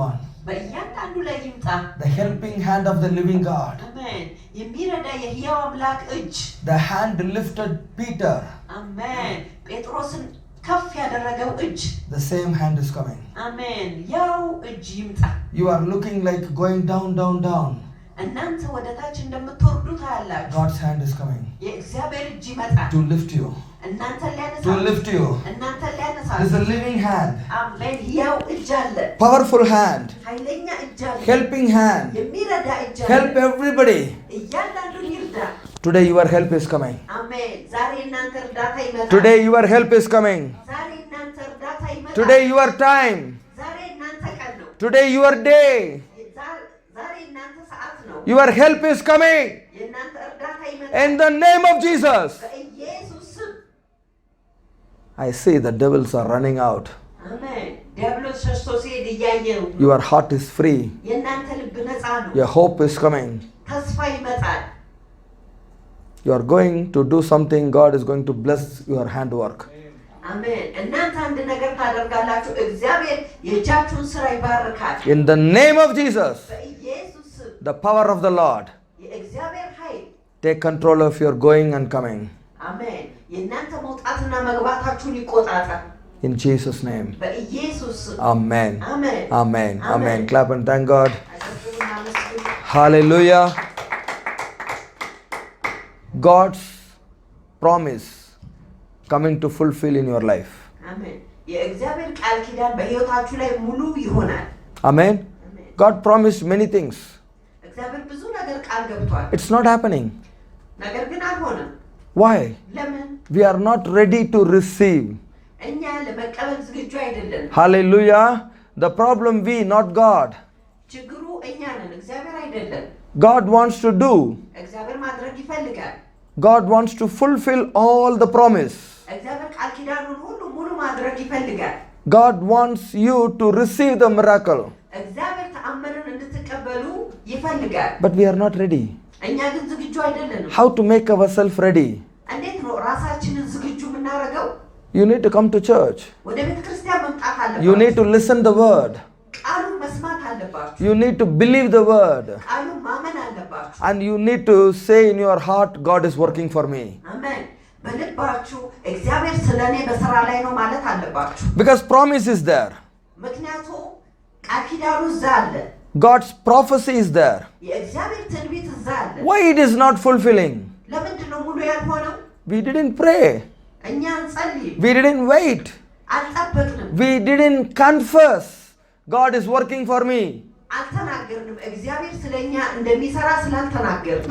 everyone. The helping hand of the living God. Amen. The hand lifted Peter. Amen. The same hand is coming. Amen. You are looking like going down, down, down. God's hand is coming to lift you. To lift you. This is a living hand. Powerful hand. Helping hand. Help everybody. Today your help is coming. Today your help is coming. Today your time. Today your day. Your help is coming. In the name of Jesus. I see the devils are running out. Your heart is free. Your hope is coming. You are going to do something. God is going to bless your handwork. Amen. In the name of Jesus, the power of the Lord, take control of your going and coming. Amen. In Jesus' name. Amen. Amen. Amen. Amen. Clap and thank God. Hallelujah. God's promise coming to fulfill in your life. Amen. Amen. God promised many things. It's not happening. Why? We are not ready to receive. Hallelujah. The problem we, not God. God wants to do. God wants to fulfill all the promise. God wants you to receive the miracle. But we are not ready. How to make ourselves ready? You need to come to church. You need to listen the word. You need to believe the word. And you need to say in your heart, God is working for me. Because promise is there. God's prophecy is there. Why it is not fulfilling? We didn't pray. We didn't wait. We didn't confess. God is working for me.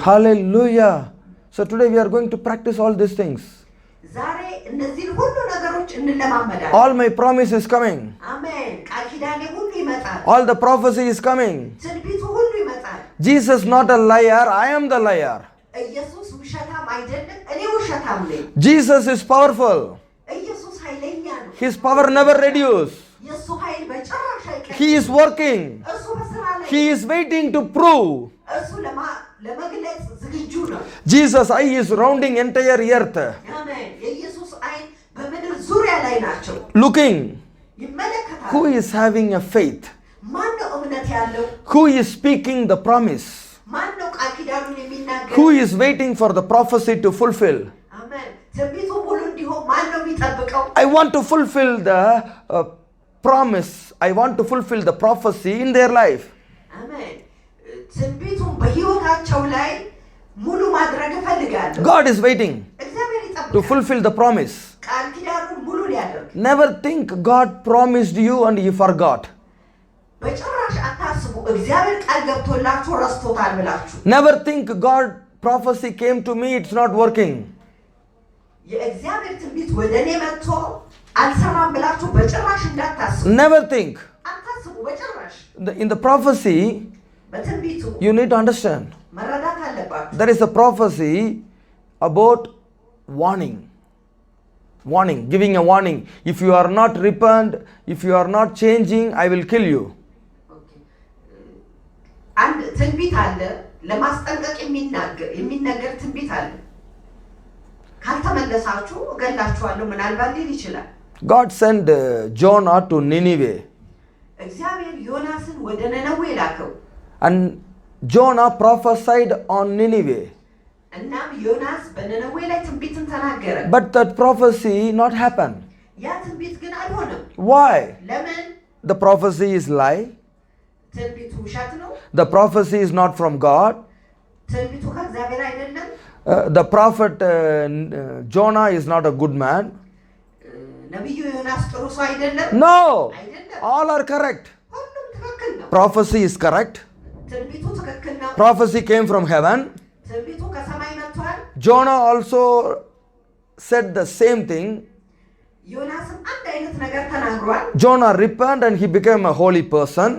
Hallelujah. So today we are going to practice all these things. All my promise is coming. All the prophecy is coming. Jesus not a liar, I am the liar. Jesus is powerful. His power never reduces. He is working. He is waiting to prove. Jesus' eye is rounding entire earth. Looking. Who is having a faith? Who is speaking the promise? Who is waiting for the prophecy to fulfill? I want to fulfill the promise. I want to fulfill the prophecy in their life. God is waiting to fulfill the promise. Never think God promised you and you forgot. Never think God prophecy came to me, it's not working. Never think. In the prophecy, you need to understand. There is a prophecy about warning. Warning, giving a warning. If you are not repent, if you are not changing, I will kill you. አንድ ትንቢት አለ ለማስጠንቀቅ የሚነገር ትንቢት አለ ካልተመለሳችሁ እገላችኋለሁ ምናልባት ሊል ይችላል God sent Jonah to Nineveh እግዚአብሔር ዮናስን ወደ ነነዌ ላከው and Jonah prophesied on Nineveh. እናም ዮናስ በነነዌ ላይ ትንቢትን ተናገረ But that prophecy not happen. ያ ትንቢት ግን አልሆነም Why? ለምን The prophecy is lie. ትንቢቱ ውሸት ነው The prophecy is not from God. ትንቢቱ ከእግዚአብሔር አይደለም The prophet Jonah is not a good man. ነብዩ ዮናስ ጥሩ ሰው አይደለም No. አይደለም All are correct. ሁሉም ትክክል ነው Prophecy is correct. ትንቢቱ ትክክል ነው Prophecy came from heaven. ትንቢቱ ከሰማይ መጥቷል Jonah also said the same thing. ዮናስም አንድ አይነት ነገር ተናግሯል Jonah repented and he became a holy person.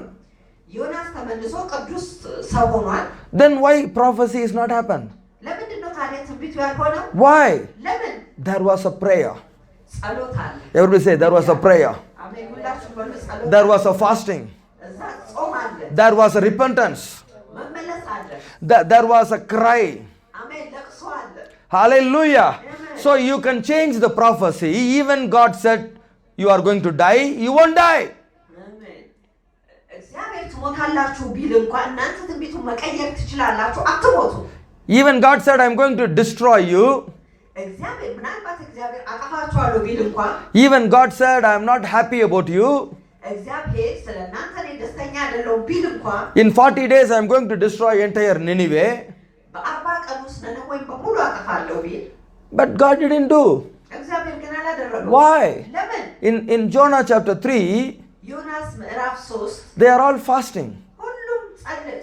ዮናስ ተመልሶ ቅዱስ ሰው ሆኗል Then why prophecy is not happened? ለምንድነው ታዲያ ትንቢቱ ያልሆነው Why? ለምን There was a prayer. ጸሎት አለ Everybody say there was a prayer. አሜን ሁላችሁም በሉ ጸሎት There was a fasting. እዛ ጾም አለ There was a repentance. መመለስ አለ There was a cry. አሜን ለቅሶ አለ Hallelujah. Amen. So you can change the prophecy. Even God said you are going to die, you won't die. አሜን እግዚአብሔር ትሞታላችሁ ቢል እንኳን እናንተ ትንቢቱን መቀየር ትችላላችሁ አትሞቱ Even God said I'm going to destroy you. እግዚአብሔር ምናልባት እግዚአብሔር አጠፋችኋለሁ ቢል እንኳን Even God said I'm not happy about you. እግዚአብሔር ስለናንተ ላይ ደስተኛ አይደለሁም ቢል እንኳን In 40 days I'm going to destroy entire Nineveh. በአርባ ቀን ውስጥ ነነዌን በሙሉ አጠፋለሁ ቢል But God didn't do. እግዚአብሔር ግን አላደረገው Why? ለምን In Jonah chapter 3, ዮናስ ምዕራፍ 3 they are all fasting. ሁሉም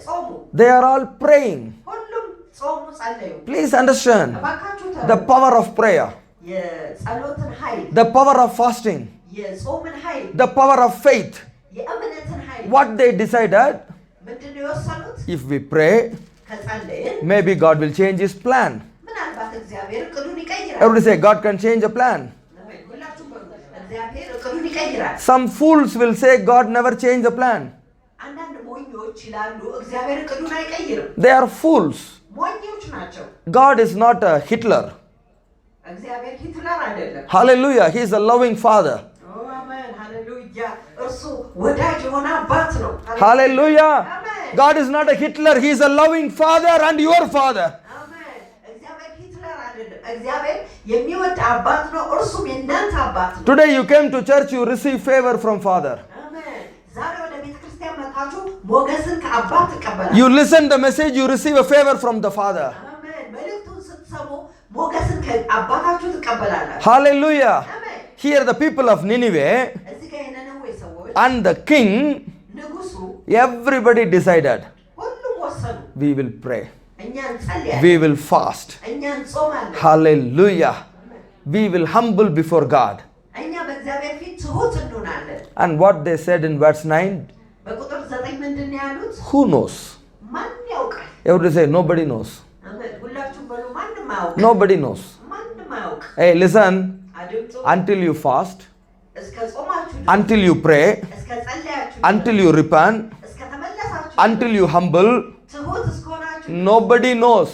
ጾሙ They are all praying. ሁሉም ጾሙ ጸለዩ Please understand እባካችሁ the power of prayer, የጸሎትን ኃይል the power of fasting, የጾምን ኃይል the power of faith. የእምነትን ኃይል What they decided, ምንድነው የወሰኑት if we pray, ከጸለይን maybe God will change his plan. ምናልባት እግዚአብሔር እቅዱን ይቀይራል Everybody say God can change a plan. ሁላችሁም በሉ እግዚአብሔር እቅዱን ይቀይራል Some fools will say God never changed the plan. አንዳንድ ሞኞች ይላሉ እግዚአብሔር እቅዱን አይቀይርም They are fools. ሞኞች ናቸው God is not a Hitler. እግዚአብሔር ሂትለር አይደለም Hallelujah. He is a loving father. አሜን ሃሌሉያ እርሱ ወዳጅ የሆነ አባት ነው Hallelujah. Amen. God is not a Hitler. He is a loving father and your father. አሜን እግዚአብሔር ሂትለር አይደለም እግዚአብሔር የሚወድ አባት ነው እርሱም የእናንተ አባት ነው Today you came to church, you receive favor from father. አሜን ዛሬ ወደ ቤተክርስቲያን መጣችሁ ሞገስን ከአባት ተቀበላችሁ You listen the message, you receive a favor from the father. አሜን መልእክቱን ስትሰሙ ሞገስን ከአባታችሁ ትቀበላላችሁ Hallelujah. አሜን Here the people of Nineveh እዚህ ጋር የነነዌ ሰዎች and the king, ንጉሱ everybody decided, ሁሉም ወሰኑ we will pray. እኛ እንጸልያለን We will fast. እኛ እንጾማለን Hallelujah. We will humble before God. እኛ በእግዚአብሔር ፊት ትሁት እንሆናለን And what they said in verse 9, በቁጥር 9 ምንድን ነው ያሉት who knows? ማን ያውቃል Everybody say, nobody knows. አሜን ሁላችሁም በሉ ማንም አያውቅ Nobody knows. ማንም አያውቅ Hey, listen, አድምጡ until you fast, እስከ ጾማችሁ ድረስ until you pray, እስከ ጸለያችሁ until you repent, እስከ ተመለሳችሁ until you humble, ትሁት እስከሆናችሁ nobody knows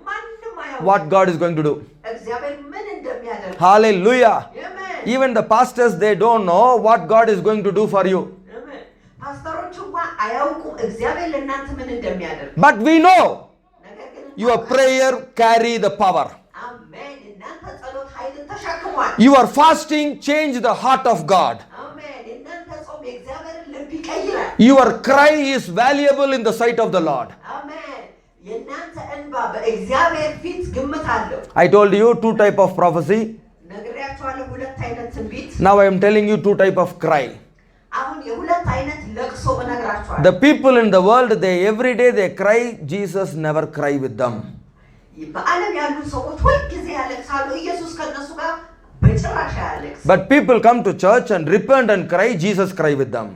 ማንም አያውቅ what God is going to do. እግዚአብሔር ምን እንደሚያደርግ Hallelujah. አሜን Even the pastors, they don't know what God is going to do for you. አሜን ፓስተሮች እንኳን አያውቁም እግዚአብሔር ለእናንተ ምን እንደሚያደርግ But we know ነገር ግን your prayer carry the power. አሜን እናንተ ጸሎት ኃይልን ተሸክሟል Your fasting change the heart of God. አሜን እናንተ ጾም የእግዚአብሔርን ልብ ይቀይራል Your cry is valuable in the sight of the Lord. አሜን የእናንተ እንባ በእግዚአብሔር ፊት ግምት አለው I told you two type of prophecy. ነግሬያችኋለሁ ሁለት አይነት ትንቢት Now I am telling you two type of cry. አሁን የሁለት አይነት ለቅሶ እነግራችኋለሁ The people in the world, they every day they cry. Jesus never cry with them. በዓለም ያሉ ሰዎች ሁልጊዜ ያለቅሳሉ ኢየሱስ ከነሱ ጋር በጭራሽ አያለቅስ But people come to church and repent and cry. Jesus cry with them.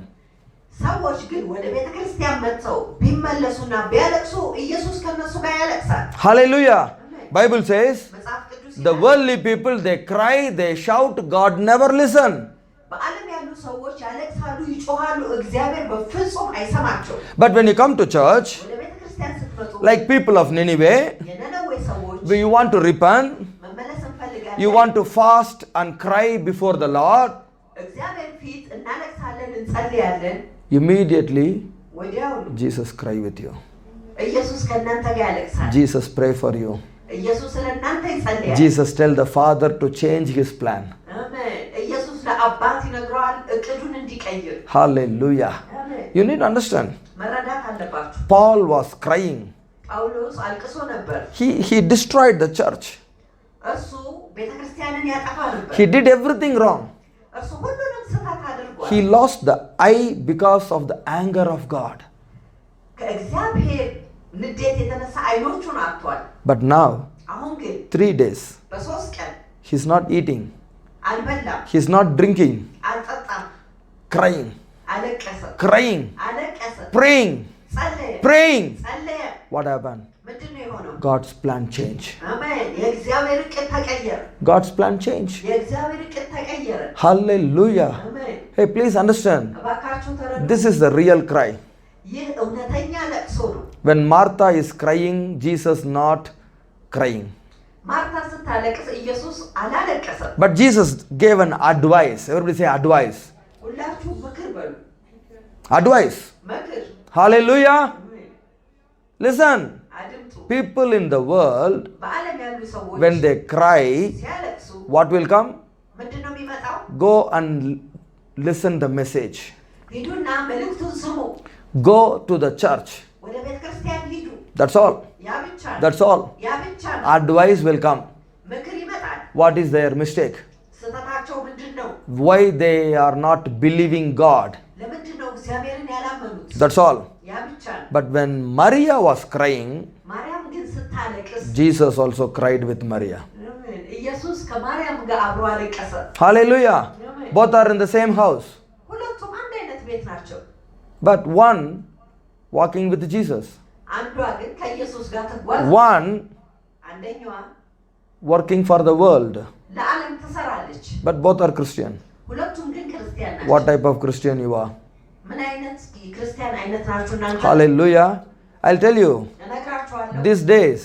ሰዎች ግን ወደ ቤተ ክርስቲያን መጥተው ቢመለሱና ቢያለቅሱ ኢየሱስ ከነሱ ጋር ያለቅሳል Hallelujah. Bible says መጽሐፍ ቅዱስ the worldly people, they cry, they shout. God never listen. በዓለም ያሉ ሰዎች ያለቅሳሉ ይጮሃሉ እግዚአብሔር በፍጹም አይሰማቸው But when you come to church, ወደ ቤተ ክርስቲያን ስትመጡ like people of Nineveh, የነነዌ ሰዎች you want to repent, መመለስ እንፈልጋለን you want to fast and cry before the Lord, እግዚአብሔር ፊት እናለቅሳለን እንጸልያለን Immediately, ወዲያውኑ Jesus cry with you. ኢየሱስ ከእናንተ ጋር ያለቅሳል። Jesus pray for you. ኢየሱስ ለእናንተ ይጸልያል። Jesus tell the Father to change his plan. አሜን። ኢየሱስ ለአባት ይነግረዋል እቅዱን እንዲቀይር። Hallelujah. አሜን። You need to understand. መረዳት አለባችሁ። Paul was crying. ጳውሎስ አልቅሶ ነበር። He destroyed the church. እርሱ ቤተክርስቲያንን ያጠፋ ነበር። He did everything wrong. እርሱ ሁሉንም ስህተት አድርጓል። He lost the eye because of the anger of God. ከእግዚአብሔር ንዴት የተነሳ አይኖቹን አጥቷል። But now, አሁን ግን 3 days, በ3 ቀን he's not eating. አልበላም፣ He's not drinking. አልጠጣም፣ Crying. አለቀሰ፣ Crying. አለቀሰ፣ Praying. ጸለየ፣ Praying. ጸለየ። What happened? ምንድን ነው የሆነው? God's plan change. አሜን። የእግዚአብሔር እቅድ ተቀየረ። God's plan change. የእግዚአብሔር እቅድ ተቀየረ። Hallelujah. አሜን። Hey, please understand. እባካችሁ ተረዱ። This is the real cry. ይህ እውነተኛ ለቅሶ ነው። When Martha is crying, Jesus not crying. ማርታ ስታለቅስ ኢየሱስ አላለቀሰም። But Jesus gave an advice. Everybody say advice. ሁላችሁ ምክር በሉ። Advice. ምክር። Hallelujah. Listen. አድምጡ። People in the world, በዓለም ያሉ ሰዎች when they cry, ሲያለቅሱ what will come? ምንድን ነው የሚመጣው? Go and listen the message. ሂዱና መልእክቱን ስሙ። Go to the church. ወደ ቤተ ክርስቲያን ሂዱ። That's all. ያ ብቻ ነው። That's all. ያ ብቻ ነው። Advice will come. ምክር ይመጣል። What is their mistake? ስህተታቸው ምንድን ነው? Why they are not believing God? ለምንድን ነው እግዚአብሔርን ያላመኑት? That's all. ያ ብቻ ነው። But when Maria was crying, ማርያም ግን ስታለቅስ Jesus also cried with Maria. ኢየሱስ ከማርያም ጋር አብሮ አለቀሰ። Hallelujah. Both are in the same house. ሁለቱም አንድ አይነት ቤት ናቸው። But one walking with Jesus. አንዷ ግን ከኢየሱስ ጋር ትጓዝ። One አንደኛዋ working for the world. ለዓለም ትሰራለች። But both are Christian. ሁለቱም ግን ክርስቲያን ናቸው። What type of Christian you are? ምን አይነት ክርስቲያን አይነት ናችሁ እናንተ? Hallelujah. I'll tell you. እነግራችኋለሁ። These days,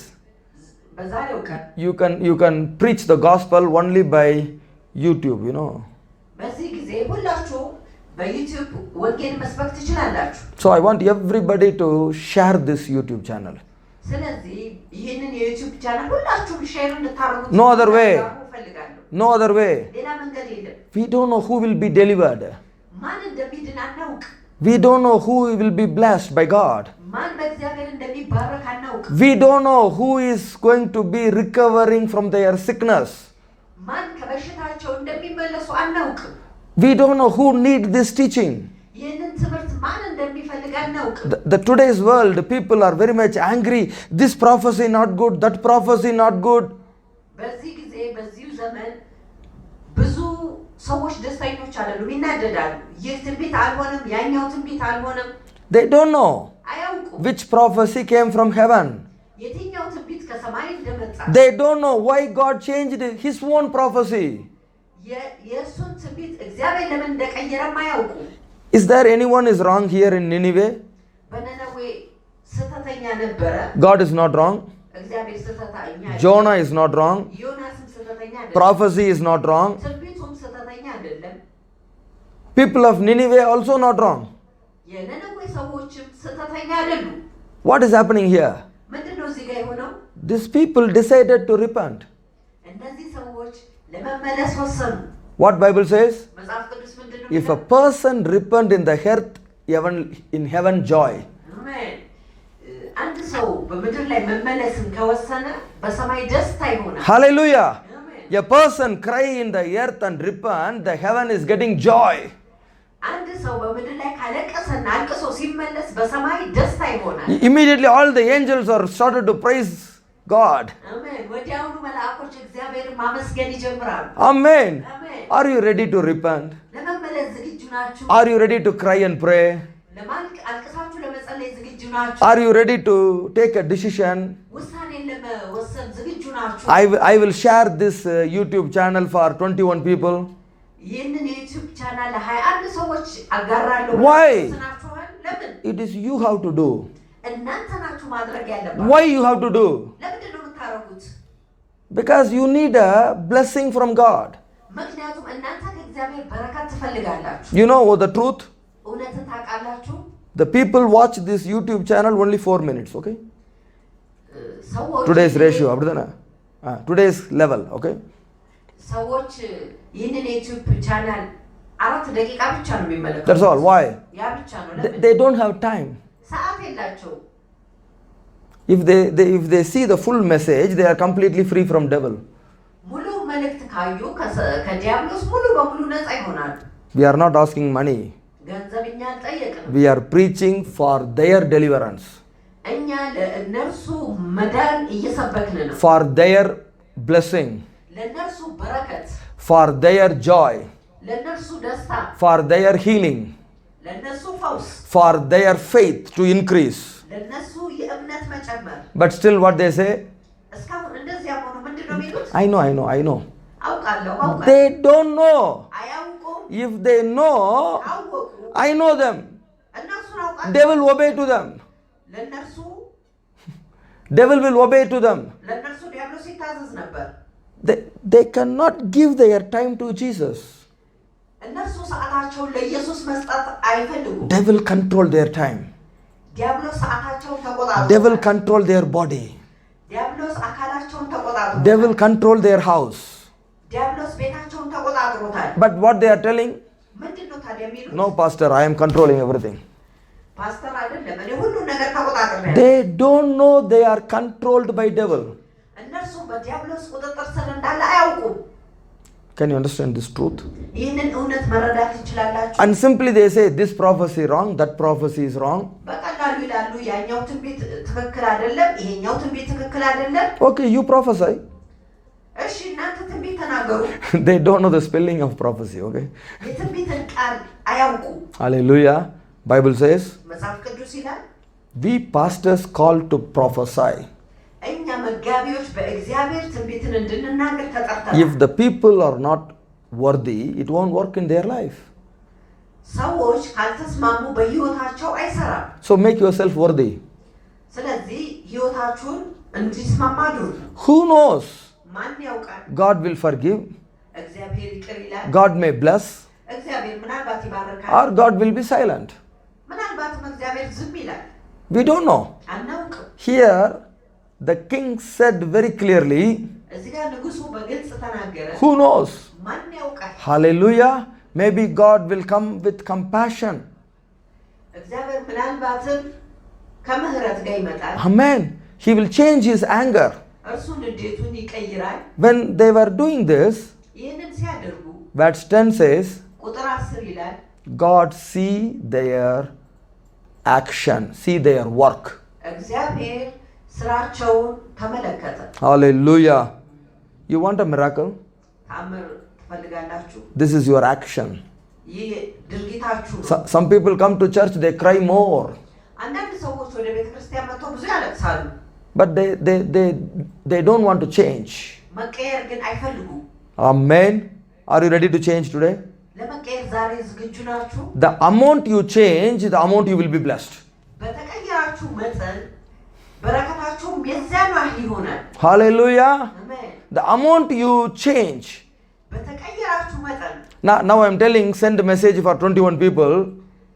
በዛሬው ቀን you can preach the gospel only by YouTube, you know. በዚህ ጊዜ ሁላችሁ በዩቲዩብ ወንጌል መስበክ ትችላላችሁ። So I want everybody to share this YouTube channel. ስለዚህ ይህንን የዩቲዩብ ቻናል ሁላችሁም ሼር እንድታደርጉት No other way. እፈልጋለሁ። No other way. ሌላ መንገድ የለም። We don't know who will be delivered. ማን እንደሚድን አናውቅ። We don't know who will be blessed by God. ማን በእግዚአብሔር እንደሚባረክ አናውቅ። We don't know who is going to be recovering from their sickness. ማን ከበሽታቸው እንደሚመለሱ አናውቅ። We don't know who need this teaching. ይህንን ትምህርት ማን እንደሚፈልግ አናውቅ። The today's world, people are very much angry. This prophecy not good, that prophecy not good. በዚህ ጊዜ በዚሁ ዘመን ብዙ ሰዎች ደስተኞች አይደሉም፣ ይናደዳሉ። ይህ ትንቢት አልሆነም፣ ያኛው ትንቢት አልሆነም። They don't know አያውቁም which prophecy came from heaven. የትኛው ትንቢት ከሰማይ እንደመጣ። They don't know why God changed his own prophecy. የእሱን ትንቢት እግዚአብሔር ለምን እንደቀየረም አያውቁም። Is there anyone is wrong here in Nineveh? በነነዌ ስህተተኛ ነበረ። God is not wrong. እግዚአብሔር ስህተተኛ አይደለም። Jonah is not wrong. ዮናስም ስህተተኛ አይደለም። Prophecy is not wrong. ትንቢቱም ስህተተኛ አይደለም። People of Nineveh also not wrong. የነነዌ ሰዎችም ስህተተኛ አይደሉም። What is happening here? ምንድነው እዚህ ጋር የሆነው? These people decided to repent. እነዚህ ሰዎች ለመመለስ ወሰኑ። What Bible says? መጽሐፍ ቅዱስ ምንድነው? If a person repent in the earth, even in heaven joy. አሜን። አንድ ሰው በምድር ላይ መመለስን ከወሰነ በሰማይ ደስታ ይሆናል። Hallelujah. አሜን። A person cry in the earth and repent, the heaven is getting joy. አንድ ሰው በምድር ላይ ካለቀሰና አልቅሶ ሲመለስ በሰማይ ደስታ ይሆናል። Immediately all the angels are started to praise God. አሜን። ወዲያውኑ መላእክቶች እግዚአብሔርን ማመስገን ይጀምራሉ። Amen. አሜን። Are you ready to repent? ለመመለስ ዝግጁ ናችሁ? Are you ready to cry and pray? አልቅሳችሁ ለመጸለይ ዝግጁ ናችሁ? Are you ready to take a decision? ውሳኔን ለመወሰን ዝግጁ ናችሁ? I will share this YouTube channel for 21 people. ይህንን የዩቲዩብ ቻናል ለ21 ሰዎች አጋራለሁ። Why? ለምን? It is you have to do. እናንተ ናችሁ ማድረግ ያለባችሁ። Why you have to do? ለምንድን ነው የምታረጉት? Because you need a blessing from God. ምክንያቱም እናንተ ከእግዚአብሔር በረከት ትፈልጋላችሁ። You know the truth? እውነትን ታውቃላችሁ? The people watch this YouTube channel only 4 minutes, okay? ሰዎች Today's ratio, அப்படிதானே? Today's level, okay? ሰዎች ይህንን ዩቲዩብ ቻናል 4 ደቂቃ ብቻ ነው የሚመለከቱት። That's all. Why? ያ ብቻ ነው። ለምን? They don't have time. ሰዓት የላቸው። If they see the full message, they are completely free from devil. ሙሉ መልእክት ካዩ ከዲያብሎስ ሙሉ በሙሉ ነፃ ይሆናሉ። We are not asking money. ገንዘብ እኛ አልጠየቅንም። We are preaching for their deliverance. እኛ ለእነርሱ መዳን እየሰበክን ነው። For their blessing. ለእነርሱ በረከት። For their joy. ለእነርሱ ደስታ። For their healing. ለእነርሱ ፈውስ። For their faith to increase. ለእነሱ የእምነት መጨመር። But still what they say? እስካሁን እንደዚያ ሆኖ ምንድን ነው የሚሉት? I know. አውቃለሁ። They don't know. አያውቁም። If they know, አወቁ። I know them. እነርሱን አውቃለሁ። They will obey to them. ለእነርሱ Devil will obey to them. ለእነርሱ ዲያብሎስ ይታዘዝ ነበር። They cannot give their time to Jesus. እነርሱ ሰዓታቸውን ለኢየሱስ መስጠት አይፈልጉም። Devil control their time. ዲያብሎስ ሰዓታቸውን ተቆጣጥሯል። Devil control their body. ዲያብሎስ አካላቸውን ተቆጣጥሯል። Devil control their house. ዲያብሎስ ቤታቸውን ተቆጣጥሮታል። But what they are telling? ምንድነው ታዲያ የሚሉት? No, pastor, I am controlling everything. ፓስተር አይደለም እኔ ሁሉ ነገር ተቆጣጥሬያለሁ። They don't know they are controlled by devil. እነርሱ በዲያብሎስ ቁጥጥር ስር እንዳለ አያውቁም። Can you understand this truth? ይህንን እውነት መረዳት ትችላላችሁ? And simply they say this prophecy wrong, that prophecy is wrong. በቀላሉ ይላሉ ያኛው ትንቢት ትክክል አይደለም፣ ይሄኛው ትንቢት ትክክል አይደለም። Okay, you prophesy. እሺ እናንተ ትንቢት ተናገሩ። They don't know the spelling of prophecy, okay? የትንቢትን ቃል አያውቁም። Hallelujah. Bible says, መጽሐፍ ቅዱስ ይላል we pastors called to prophesy. እኛ መጋቢዎች በእግዚአብሔር ትንቢትን እንድንናገር ተጠርተናል። If the people are not worthy, it won't work in their life. ሰዎች ካልተስማሙ በህይወታቸው አይሰራም። So make yourself worthy. ስለዚህ ህይወታችሁን እንዲስማማ አድርጉ። Who knows? ማን ያውቃል? God will forgive. እግዚአብሔር ይቅር ይላል። God may bless. እግዚአብሔር ምናልባት ይባርካል። Or God will be silent. ምናልባትም እግዚአብሔር ዝም ይላል። We don't know. አናውቅም። Here, the king said very clearly, እዚህ ጋር ንጉሱ በግልጽ ተናገረ። who knows? ማን ያውቃል? Hallelujah. Maybe God will come with compassion. እግዚአብሔር ምናልባትም ከምህረት ጋር ይመጣል። Amen. He will change his anger. እርሱ ንዴቱን ይቀይራል። When they were doing this, ይህንን ሲያደርጉ verse 10 says, ቁጥር 10 ይላል God see their action, see their work. እግዚአብሔር ስራቸውን ተመለከተ። Hallelujah. You want a miracle? ታምር ትፈልጋላችሁ? This is your action. ይህ ድርጊታችሁ ነው። Some people come to church, they cry more. አንዳንድ ሰዎች ወደ ቤተክርስቲያን መጥተው ብዙ ያለቅሳሉ። But they don't want to change. መቀየር ግን አይፈልጉም። Amen. Are you ready to change today? ለመቀየር ዛሬ ዝግጁ ናችሁ? The amount you change, the amount you will be blessed. በተቀየራችሁ መጠን በረከታችሁም የዚያኑ ያህል ይሆናል። Hallelujah. አሜን። The amount you change. በተቀየራችሁ መጠን Now I'm telling, send a message for 21 people.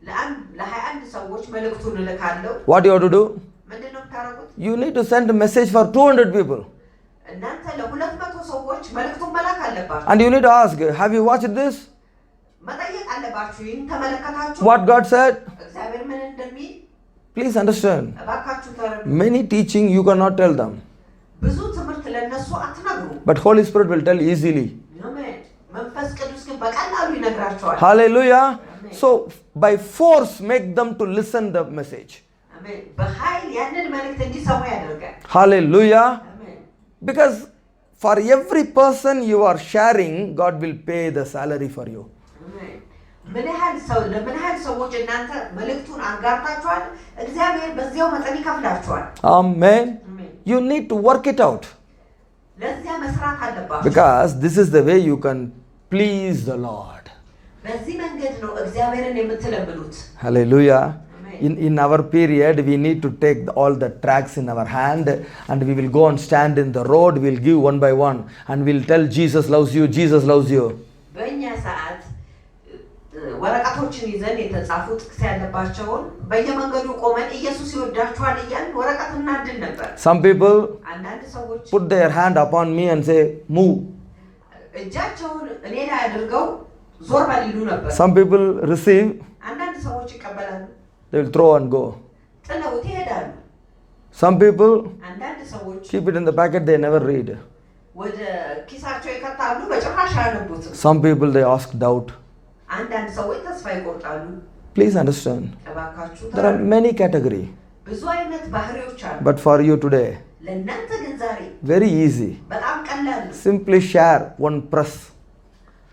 ለ21 ሰዎች መልእክቱን እልካለሁ። What you have to do? ምንድነው የምታደርጉት? You need to send a message for 200 people. እናንተ ለ200 ሰዎች መልእክቱን መላክ አለባችሁ። And you need to ask, have you watched this? መጠየቅ አለባችሁ። ይህን ተመለከታችሁ? What God said? እግዚአብሔር ምን እንደሚል Please understand. እባካችሁ ተረዱ። Many teaching you cannot tell them. ብዙ ትምህርት ለነሱ አትነግሩ። But Holy Spirit will tell easily. አሜን። መንፈስ ቅዱስ ግን በቀላሉ ይነግራቸዋል። Hallelujah. So by force make them to listen the message. አሜን። በኃይል ያንን መልእክት እንዲሰሙ ያደርጋል። Hallelujah. አሜን። Because for every person you are sharing, God will pay the salary for you. አሜን። ምን ያህል ሰዎች እናንተ መልእክቱን አጋርታችኋል፣ እግዚአብሔር በዚያው መጠን ይከፍላችኋል። Amen. አሜን። You need to work it out. ለዚያ መስራት አለባችሁ። Because this is the way you can please the Lord. በዚህ መንገድ ነው እግዚአብሔርን የምትለምኑት። Hallelujah. Amen. In our period, we need to take all the tracts in our hand and we will go and stand in the road. We'll give one by one and we'll tell Jesus loves you, Jesus loves you. በእኛ ሰዓት ወረቀቶችን ይዘን የተጻፉ ጥቅስ ያለባቸውን በየመንገዱ ቆመን ኢየሱስ ይወዳችኋል እያልን ወረቀት እናድል ነበር። Some people አንዳንድ ሰዎች put their hand upon me and say, move. እጃቸውን እኔ ላይ አድርገው ዞር በል ይሉ ነበር። Some people receive, አንዳንድ ሰዎች ይቀበላሉ፣ they will throw and go. ጥለውት ይሄዳሉ። Some people አንዳንድ ሰዎች keep it in the packet, they never read. ወደ ኪሳቸው ይከታሉ፣ በጭራሽ አያነቡትም። Some people they ask doubt. አንዳንድ ሰዎች ተስፋ ይቆርጣሉ። Please understand, እባካችሁ there are many categories. ብዙ አይነት ባህሪዎች አሉ። But for you today, ለእናንተ ግን ዛሬ very easy. በጣም ቀላል ነው። Simply share one press.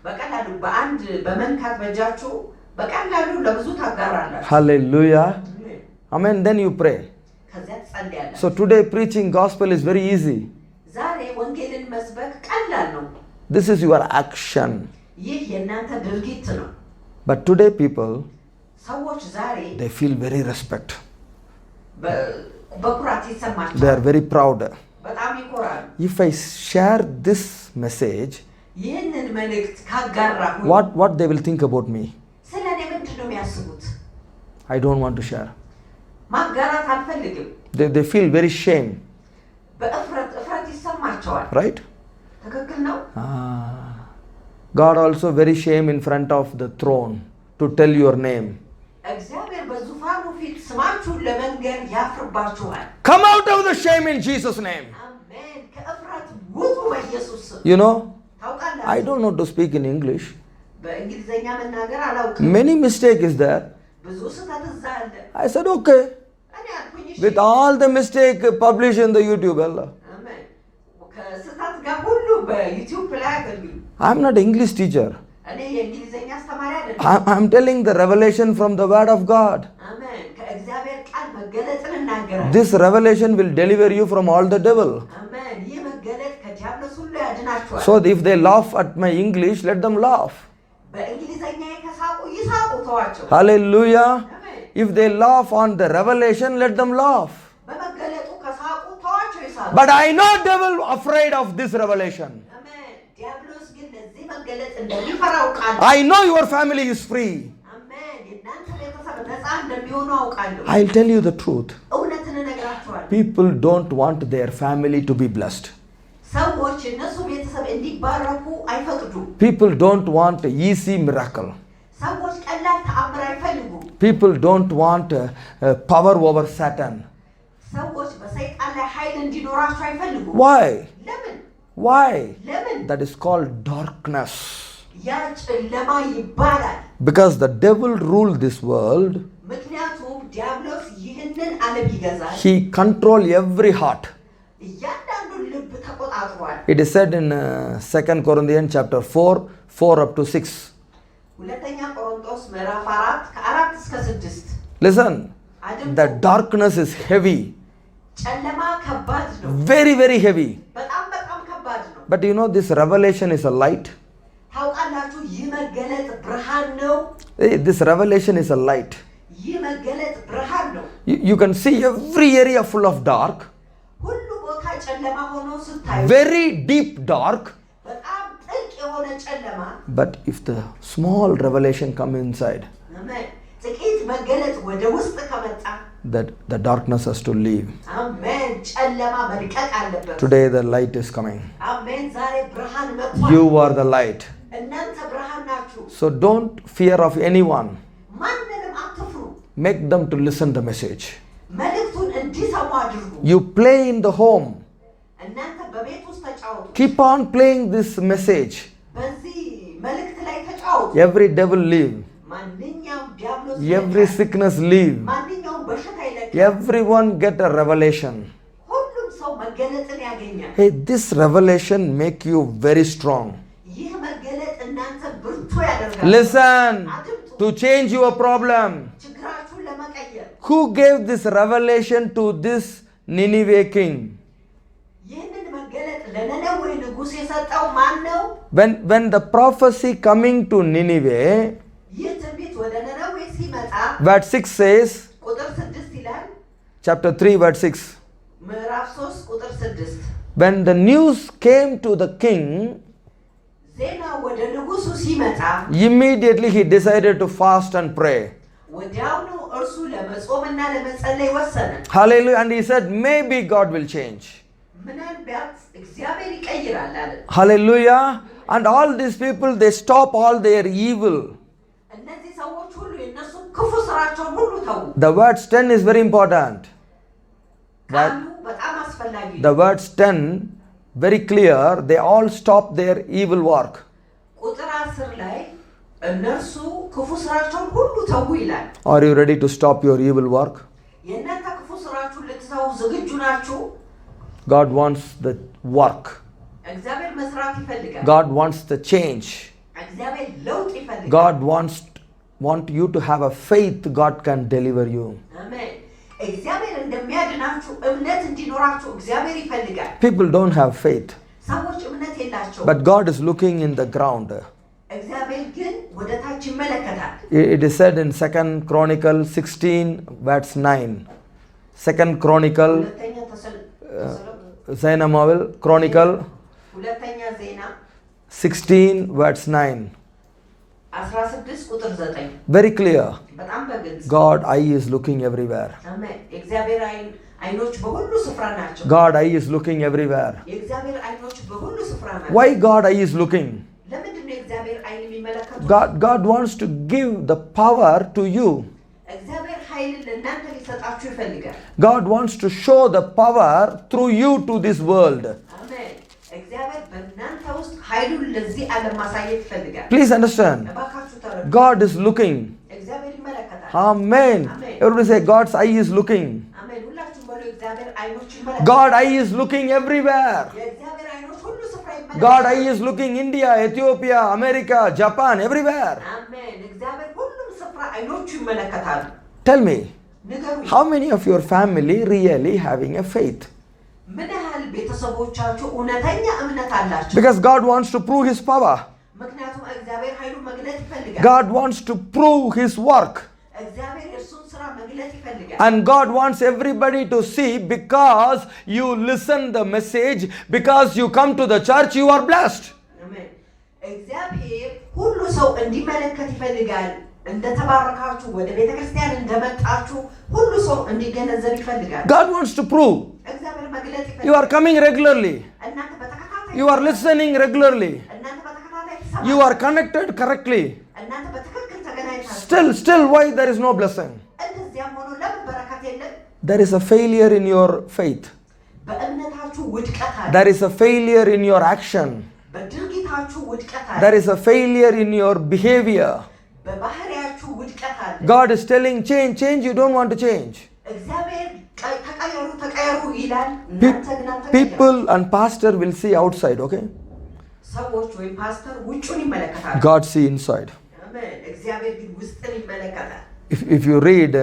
በቀላሉ በአንድ በመንካት በእጃችሁ በቀላሉ ለብዙ ታጋራላችሁ። Hallelujah. Amen. Then you pray. ከዚያ ትጸልያላችሁ። So today preaching gospel is very easy. ዛሬ ወንጌልን መስበክ ቀላል ነው። This is your action. ይህ የእናንተ ድርጊት ነው። But today people, ሰዎች ዛሬ they feel very respect. በኩራት ይሰማቸዋል። They are very proud. በጣም ይኮራሉ። If I share this message, ይህንን መልእክት ካጋራሁ what they will think about me? ስለ እኔ ምንድን ነው የሚያስቡት? I don't want to share. ማጋራት አልፈልግም። They feel very shame. እፍረት ይሰማቸዋል። Right? ትክክል ነው። God also very shame in front of the throne to tell your name. እግዚአብሔር በዙፋኑ ፊት ስማችሁን ለመንገር ያፍርባችኋል። Come out of the shame in Jesus' name. አሜን። ከእፍረት ውጡ በኢየሱስ ስም። You know, ታውቃላችሁ፣ I don't know to speak in English. በእንግሊዘኛ መናገር አላውቅም። Many mistake is there. ብዙ ስህተት እዛ አለ። I said, okay. እኔ አልኩኝ እሺ። With all the mistake published in the YouTube. Allah. አሜን። ከስህተት ጋር ሁሉ በዩቲዩብ ላይ አገልግሉ። I'm not English teacher. እኔ የእንግሊዘኛ አስተማሪ አይደለም። I'm telling the revelation from the word of God. አሜን። ከእግዚአብሔር ቃል መገለጥን እናገራለሁ። This revelation will deliver you from all the devil. አሜን። ይህ መገለጥ ከዲያብሎስ ሁሉ ያድናችኋል። So if they laugh at my English, let them laugh. በእንግሊዘኛ ከሳቁ ይሳቁ፣ ተዋቸው። Hallelujah. አሜን። If they laugh on the revelation, let them laugh. በመገለጡ ከሳቁ፣ ተዋቸው ይሳቁ። But I know devil afraid of this revelation. አሜን። ዲያብሎስ ግን ለዚህ መገለጥ እንደሚፈራው ቃል I know your family is free. አሜን። የእናንተ ቤተሰብ ነፃ እንደሚሆኑ አውቃለሁ። I'll tell you the truth. እውነትን እነግራችኋለሁ። People don't want their family to be blessed. ሰዎች እነሱ ቤተሰብ እንዲባረኩ አይፈቅዱም። People don't want easy miracle. ሰዎች ቀላል ተአምር አይፈልጉም። People don't want power over Satan. ሰዎች በሰይጣን ላይ ኃይል እንዲኖራቸው አይፈልጉም። Why? ለምን? Why? ለምን? That is called darkness. ያ ጨለማ ይባላል። Because the devil ruled this world. ምክንያቱም ዲያብሎስ ይህንን ዓለም ይገዛል። He control every heart. እያንዳንዱን ልብ ተቆጣጥሯል። It is said in 2 Corinthians chapter 4 up to 6. ሁለተኛ ቆሮንቶስ ምዕራፍ 4 ከ4 እስከ 6 Listen, the darkness is heavy. ጨለማ ከባድ ነው። Very, very heavy. በጣም ከባድ ነው። But you know, this revelation is a light. ታውቃላችሁ፣ ይህ መገለጥ ብርሃን ነው። This revelation is a light. ይህ መገለጥ ብርሃን ነው። You can see every area full of dark. ሁሉ ቦታ ጨለማ ሆኖ ስታዩ Very deep dark. በጣም ጥልቅ የሆነ ጨለማ። But if the small revelation come inside, ጥቂት መገለጥ ወደ ውስጥ ከመጣ that the darkness has to leave. አሜን። ጨለማ መልቀቅ አለበት። Today the light is coming. አሜን። ዛሬ ብርሃን መጥቷል። You are the light. እናንተ ብርሃን ናችሁ። So don't fear of anyone. ማንንም አትፍሩ። Make them to listen the message. መልእክቱን እንዲሰሙ አድርጉ። You play in the home. እናንተ በቤት ውስጥ ተጫወቱ። Keep on playing this message. በዚህ መልእክት ላይ ተጫወቱ። Every devil leave. ማንኛውም ዲያብሎስ Every sickness leave. ማንኛውም በሽታ ይለቃል። Everyone get a revelation. ሁሉም ሰው መገለጥን ያገኛል። Hey, this revelation make you very strong. ይህ መገለጥ እናንተ ብርቱ ያደርጋል። Listen, to change your problem. ችግራችሁን ለመቀየር Who gave this revelation to this Nineveh king? ይህንን መገለጥ ለነነዌ ንጉሥ የሰጠው ማን ነው? When the prophecy coming to Nineveh, ይህ ትንቢት ወደ ነነዌ ሲመጣ verse 6 says, ቁጥር 6 ይላል። chapter 3 verse 6. ምዕራፍ 3 ቁጥር 6 When the news came to the king, ዜና ወደ ንጉሱ ሲመጣ ሲመጣ immediately he decided to fast and pray. ወዲያውኑ እርሱ ለመጾምና ለመጸለይ ወሰነ። Hallelujah. And he said, maybe God will change. ምናልባት እግዚአብሔር ይቀይራል አለ። Hallelujah. And all these people, they stop all their evil. እነዚህ ሰዎች ሁሉ የነሱ ክፉ ስራቸውን ሁሉ ተዉ። The words 10 is very important. ቃሉ በጣም አስፈላጊ ነው። The words 10 very clear. They all stop their evil work. ቁጥር 10 ላይ እነርሱ ክፉ ስራቸውን ሁሉ ተዉ ይላል። Are you ready to stop your evil work? የእናንተ ክፉ ስራችሁን ልትተዉ ዝግጁ ናችሁ? God wants the work. እግዚአብሔር መስራት ይፈልጋል። God wants the change. እግዚአብሔር ለውጥ ይፈልጋል። God want you to have a faith God can deliver you. አሜን። እግዚአብሔር እንደሚያድናችሁ እምነት እንዲኖራችሁ እግዚአብሔር ይፈልጋል። People don't have faith. ሰዎች እምነት የላቸውም። But God is looking in the ground. እግዚአብሔር ግን ወደ ታች ይመለከታል። It is said in 2 Chronicle 16 verse 9. 2 Chronicle Zainamawil Chronicle ሁለተኛ ዜና 16 verse 9. 16 ቁጥር 9 Very clear. በጣም በግልጽ God eye is looking everywhere. አሜን። እግዚአብሔር አይኖች በሁሉ ስፍራ ናቸው። God eye is looking everywhere. የእግዚአብሔር አይኖች በሁሉ ስፍራ ናቸው። Why God eye is looking? ለምንድን ነው የእግዚአብሔር አይን የሚመለከተው? God wants to give the power to you. እግዚአብሔር ኃይልን ለእናንተ ሊሰጣችሁ ይፈልጋል። God wants to show the power through you to this world. አሜን። እግዚአብሔር በእናንተ ውስጥ ኃይሉን ለዚህ ዓለም ማሳየት ይፈልጋል። Please understand. እባካችሁ ተረዱ። God is looking. እግዚአብሔር ይመለከታል። Amen. Everybody say God's eye is looking. አሜን። ሁላችሁም በሉ እግዚአብሔር አይኖች ይመለከታል። God eye is looking everywhere. የእግዚአብሔር አይኖች ሁሉ ስፍራ ይመለከታል። God eye is looking India, Ethiopia, America, Japan, everywhere. አሜን። እግዚአብሔር ሁሉም ስፍራ አይኖቹ ይመለከታሉ። Tell me, ንገሩኝ። how many of your family really having a faith? ምን ያህል ቤተሰቦቻችሁ እውነተኛ እምነት አላቸው? Because God wants to prove his power. ምክንያቱም እግዚአብሔር ኃይሉን መግለጥ ይፈልጋል። God wants to prove his work. እግዚአብሔር የእርሱን ስራ መግለጥ ይፈልጋል። And God wants everybody to see, because you listen the message, because you come to the church, you are blessed. አሜን። እግዚአብሔር ሁሉ ሰው እንዲመለከት ይፈልጋል። እንደተባረካችሁ ወደ ቤተክርስቲያን እንደመጣችሁ ሁሉ ሰው እንዲገነዘብ ይፈልጋል። God wants to prove. እግዚአብሔር መግለጥ ይፈልጋል። You are coming regularly. እናንተ በተከታታይ You are listening regularly. እናንተ በተከታታይ ትሰማላችሁ። You are connected correctly. እናንተ በትክክል ተገናኝታችሁ Still, why there is no blessing? እንደዚያም ሆኖ ለምን በረከት የለም? There is a failure in your faith. በእምነታችሁ ውድቀት አለ። There is a failure in your action. በድርጊታችሁ ውድቀት አለ። There is a failure in your behavior. በባህሪያችሁ ውድቀት አለ። God is telling, change, you don't want to change. እግዚአብሔር ተቀየሩ ይላል። እናንተ ግን አልተቀየራችሁም። People and pastor will see outside, okay? ሰዎች ወይም ፓስተር ውጩን ይመለከታሉ። God see inside. አሜን። እግዚአብሔር ግን ውስጥን ይመለከታል። If you read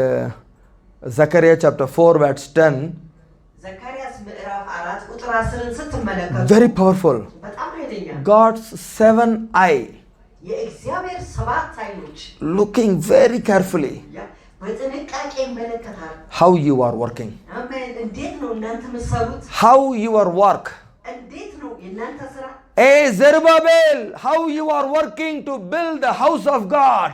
Zechariah chapter 4 verse 10, ዘካርያስ ምዕራፍ 4 ቁጥር 10ን ስትመለከቱ very powerful. በጣም ኃይለኛ God's 7 eye የእግዚአብሔር 7 አይኖች looking very carefully በጥንቃቄ ይመለከታል። how you are working. አሜን። እንዴት ነው እናንተ የምትሰሩት? How your work. እንዴት ነው የእናንተ ስራ? Hey Zerubbabel, how you are working to build the house of God.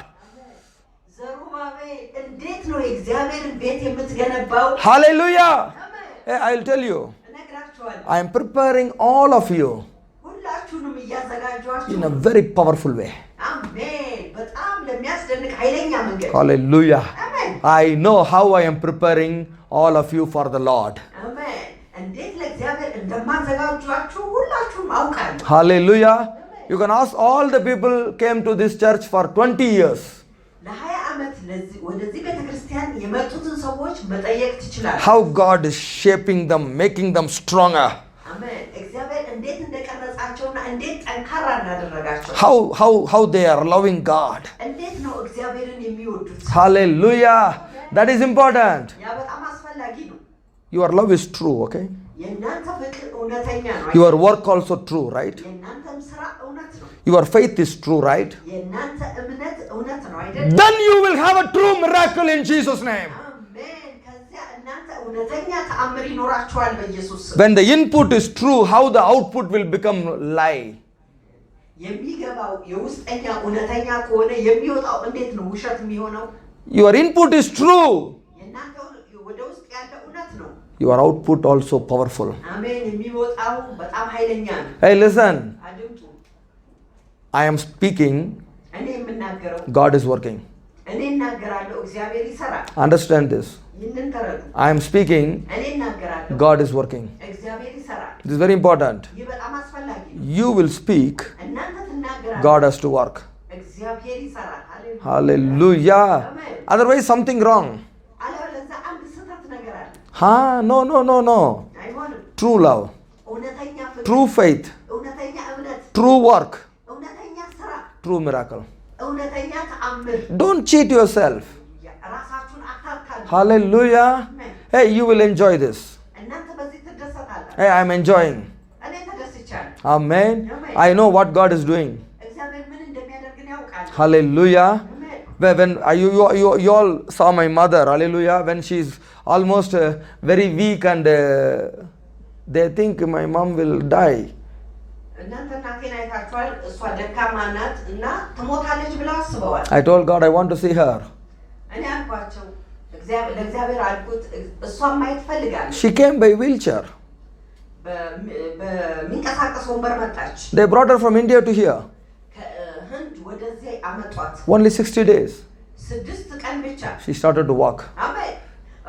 ዘሩባቤል እንዴት ነው የእግዚአብሔርን ቤት የምትገነባው? Hallelujah. አሜን። Hey, I'll tell you. እነግራችኋለሁ። I am preparing all of you ሁላችሁንም እያዘጋጇችሁ in a very powerful way. አሜን። በጣም ለሚያስደንቅ ኃይለኛ መንገድ። Hallelujah. አሜን። I know how I am preparing all of you for the Lord. አሜን። እንዴት ለእግዚአብሔር እንደማዘጋጇችሁ ሁላችሁም አውቃለሁ። Hallelujah. You can ask all the people came to this church for 20 years. ለ20 ዓመት ወደዚህ ቤተክርስቲያን የመጡትን ሰዎች መጠየቅ ትችላላችሁ። How God is shaping them, making them stronger. አሜን። እግዚአብሔር እንዴት እንደቀረጻቸውና እንዴት ጠንካራ እንዳደረጋቸው። How they are loving God. እንዴት ነው እግዚአብሔርን የሚወዱት? Hallelujah. That is important. ያ በጣም አስፈላጊ ነው። Your love is true, okay? የእናንተ ፍቅር እውነተኛ ነው። Your work also true, right? የእናንተም ስራ እውነት ነው። Your faith is true, right? የእናንተ እምነት እውነት ነው አይደል? Then you will have a true miracle in Jesus' name. አሜን። ከዚያ እናንተ እውነተኛ ተአምር ይኖራችኋል በኢየሱስ ስም። When the input is true, how the output will become lie. የሚገባው የውስጠኛ እውነተኛ ከሆነ የሚወጣው እንዴት ነው ውሸት የሚሆነው? Your input is true. የእናንተ ወደ ውስጥ ያለ እውነት ነው። Your output also powerful. አሜን። የሚወጣው በጣም ኃይለኛ ነው። Hey, listen. አድምጡ። I am speaking. እኔ የምናገረው God is working. እኔ እናገራለሁ፣ እግዚአብሔር ይሰራል። Understand this. ይህንን ተረዱ። I am speaking. እኔ እናገራለሁ፣ God is working. እግዚአብሔር ይሰራል። This is very important. ይህ በጣም አስፈላጊ ነው። You will speak. እናንተ ትናገራላችሁ፣ God has to work. እግዚአብሔር ይሰራል። Hallelujah. Amen. Otherwise, something wrong. አለበለዚያ አንድ ስህተት ነገር አለ። No. አይሆንም። True love, እውነተኛ ፍቅር፣ true faith, እውነተኛ እምነት፣ true work, እውነተኛ ስራ፣ true miracle. እውነተኛ ተአምር። Don't cheat yourself. ራሳችሁን አታታሉ። Hallelujah. Amen. Hey, you will enjoy this. እናንተ በዚህ ትደሰታላችሁ። Hey, I'm enjoying. እኔ ተደስቻለሁ። Amen. Amen. I know what God is doing. እግዚአብሔር ምን እንደሚያደርግ ያውቃል። Hallelujah. Amen. When you all saw my mother, hallelujah, when she's almost very weak and they think my mom will die. እናንተ እናቴን አይታችኋል። እሷ ደካማ ናት እና ትሞታለች ብለው አስበዋል። I told God I want to see her. እኔ አልኳቸው ለእግዚአብሔር አልኩት እሷን ማየት ፈልጋለሁ። She came by wheelchair. በሚንቀሳቀስ ወንበር መጣች። They brought her from India to here. ከህንድ ወደዚህ አመጧት። Only 60 days. 6 ቀን ብቻ She started to walk. አሜን።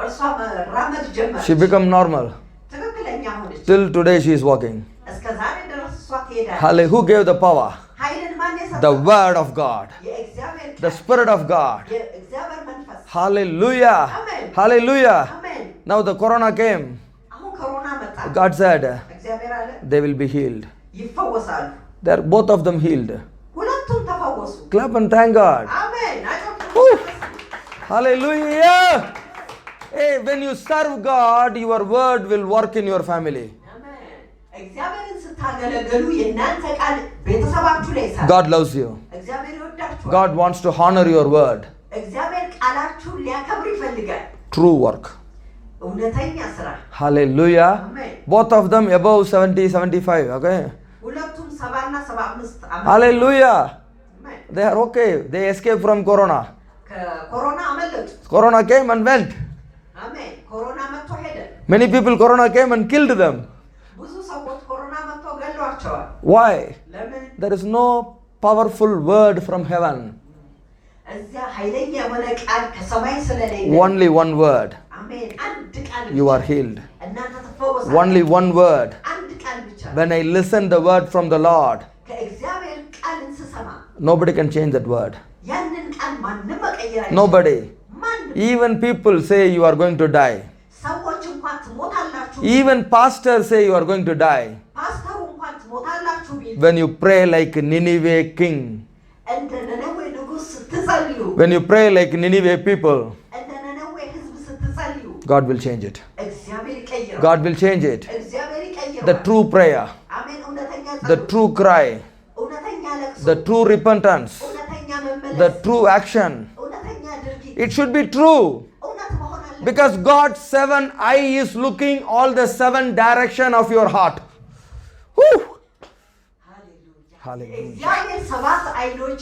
እርሷ መራመድ ጀመረች። She became normal. ትክክለኛ ሆነች። Till today she is walking. እስከ ዛሬ ድረስ እሷ ትሄዳለች። Hallelujah. Who gave the power? ኃይልን ማን የሰጠው? The word of God. የእግዚአብሔር ቃል፣ The Spirit of God. የእግዚአብሔር መንፈስ። Hallelujah. Amen. Hallelujah. አሜን። Now the corona came. አሁን ኮሮና መጣ። God said እግዚአብሔር አለ they will be healed. ይፈወሳሉ። They are both of them healed. ሁለቱም ተፈወሱ። Clap and thank God. አሜን። Woo. Hallelujah. Hey, when you serve God, your word will work in your family. አሜን። እግዚአብሔርን ስታገለግሉ የእናንተ ቃል ቤተሰባችሁ ላይ ይሰራል። God loves you. እግዚአብሔር ይወዳችኋል። God wants to honor your word. እግዚአብሔር ቃላችሁን ሊያከብር ይፈልጋል። True work. እውነተኛ ስራ። Hallelujah. Amen. Both of them above 70, 75. Okay. ሁለቱም 70 እና 75 ዓመት። Hallelujah. Amen. They are okay. They escaped from corona. ከኮሮና አመለጡ። Corona came and went. አሜን። ኮሮና መጥቶ ሄደ። Many people, corona came and killed them. ብዙ ሰዎች ኮሮና መጥቶ ገሏቸዋል። Why? ለምን? There is no powerful word from heaven. እዚያ ኃይለኛ የሆነ ቃል ከሰማይ ስለሌለ Only one word. አሜን። አንድ ቃል You are healed. እናንተ ትፈወሳላችሁ። Only one word. አንድ ቃል ብቻ። When I listen the word from the Lord, ከእግዚአብሔር ቃልን ስሰማ nobody can change that word. ያንን ቃል ማንም መቀየር አይችልም። Nobody. ማንም። Even people say you are going to die. ሰዎች እንኳን ትሞታላችሁ። Even pastors say you are going to die. ፓስተሩ እንኳን ትሞታላችሁ ቢል When you pray like Nineveh king, እንደ ነነዌ ንጉሥ ስትጸልዩ፣ when you pray like Nineveh people, እንደ ነነዌ ሕዝብ ስትጸልዩ God will change it. እግዚአብሔር ይቀይረዋል። God will change it. እግዚአብሔር ይቀይረዋል። The true prayer, አሜን። እውነተኛ the ጸሎት፣ true cry, እውነተኛ ለቅሶ፣ the true repentance, እውነተኛ መመለስ፣ the true action. እውነተኛ ድርጊት It should be true. እውነት መሆን አለበት። Because God's 7 eye is looking all the 7 direction of your heart. Woo! Hallelujah. እግዚአብሔር 7 አይኖች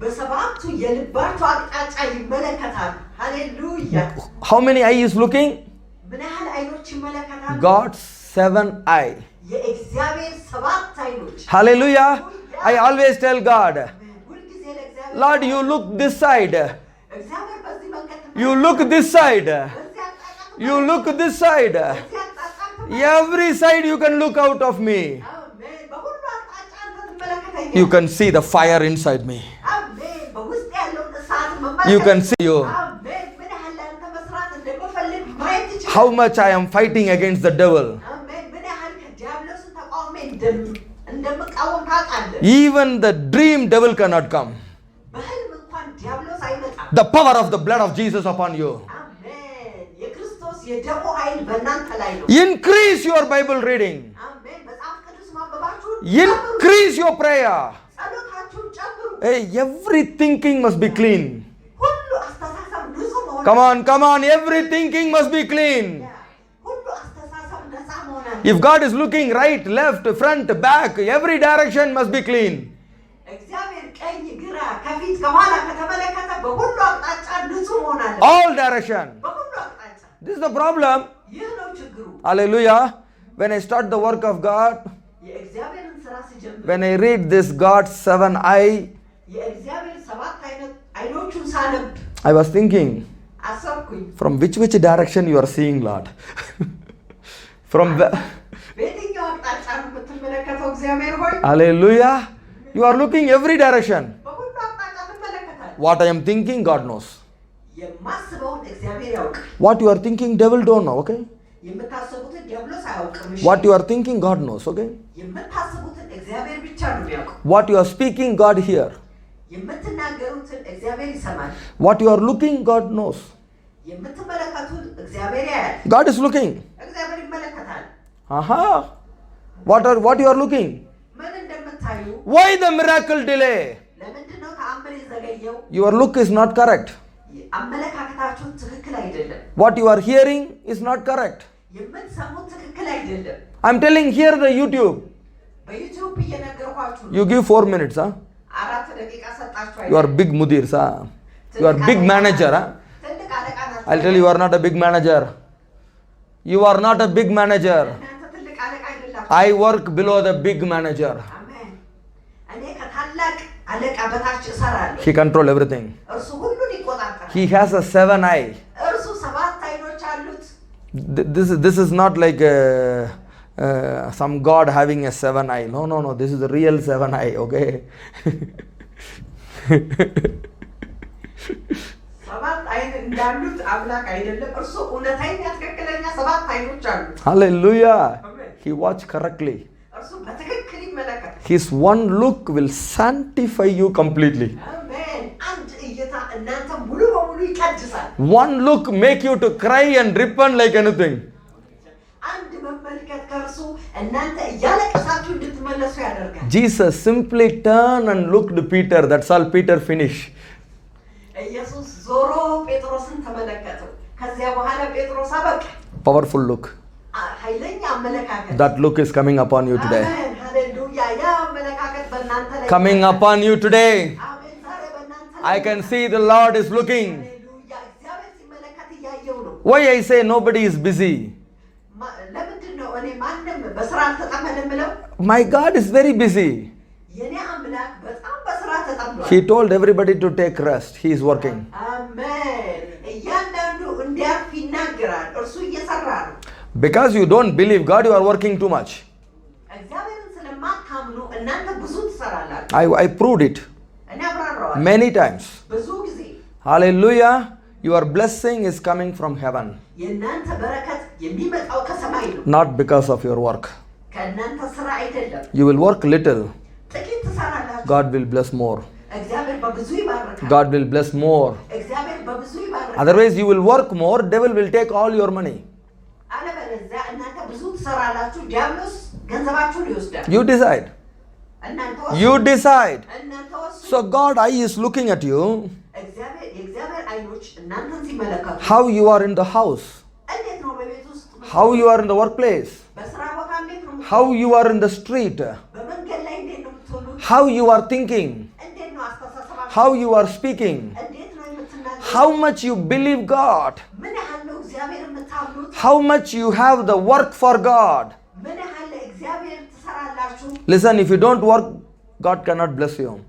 በሰባቱ የልባችሁ አቅጣጫ ይመለከታል። ሃሌሉያ። How many eye is looking? ምን ያህል አይኖች ይመለከታል? God's 7 eye. የእግዚአብሔር 7 አይኖች። Hallelujah. I always tell God, ሁልጊዜ ለእግዚአብሔር Lord, you look this side. እግዚአብሔር በዚህ መንገድ You look this side. በዚህ አቅጣጫ You look this side. በዚህ አቅጣጫ Every side you can look out of me. አሜን። በሁሉ አቅጣጫ አንተ ትመለከተኛለህ። You can see the fire inside me. አሜን። በውስጥ ያለውን እሳት You መመልከት። can see you. አሜን። ምን ያህል ለአንተ መስራት እንደምፈልግ ማየት ትችላለህ። How much I am fighting against the devil. አሜን። ምን ያህል ከዲያብሎስን ተቃውሜ እንደምቃወም ታውቃለህ። Even the dream devil cannot come. በህልም እንኳን ዲያብሎስ አይመጣም። The power of the blood of Jesus upon you. አሜን። የክርስቶስ የደሙ ኃይል በእናንተ ላይ ነው። Increase your Bible reading. አሜን። መጽሐፍ ቅዱስ ማንበባችሁን Increase your prayer. ጸሎታችሁን ጨምሩ። Hey, every thinking must be clean. ሁሉ አስተሳሰብ ንጹህ መሆን Come on, every thinking must be clean. ሁሉ አስተሳሰብ ነፃ መሆን አለ። If God is looking right, left, front, back, every direction must be clean. All direction. This is the problem. Hallelujah. When I start the work of God, when I read this God's 7 eye, I was thinking, from which direction you are seeing, Lord? From where? Hallelujah. You are looking every direction. What I am thinking, God knows. What you are thinking, devil don't know, okay? What you are thinking, God knows, okay? What you are speaking, God hear. What you are looking, God knows. God is looking. What you are looking? Why the miracle delay? Your look is not correct. What you are hearing is not correct. I am telling here the YouTube. You give 4 minutes, huh? You are big mudir, huh? You are big manager, huh? I'll tell you, you are not a big manager. You are not a big manager. I work below the big manager. He controls everything. He has a 7 eye. This is not like some God having a 7 eye. No. This is the real 7 eye, okay? Hallelujah. He watched correctly. His one look will sanctify you completely. One look make you to cry and repent like anything. Jesus simply turned and looked at Peter. That's all Peter finished. Powerful look. That look is coming upon you today. Coming upon you today. I can see the Lord is looking. Why I say nobody is busy? My God is very busy. He told everybody to take rest. He is working. Because you don't believe God, you are working too much. I proved it many times. Hallelujah. Your blessing is coming from heaven. Not because of your work. You will work little. God will bless more. God will bless more. Otherwise you will work more, devil will take all your money. You decide. You decide. So God eye is looking at you. How you are in the house. How you are in the workplace. How you are in the street. How you are thinking. How you are speaking. How much you believe God. How much you have the work for God. Listen, if you don't work, God cannot bless you.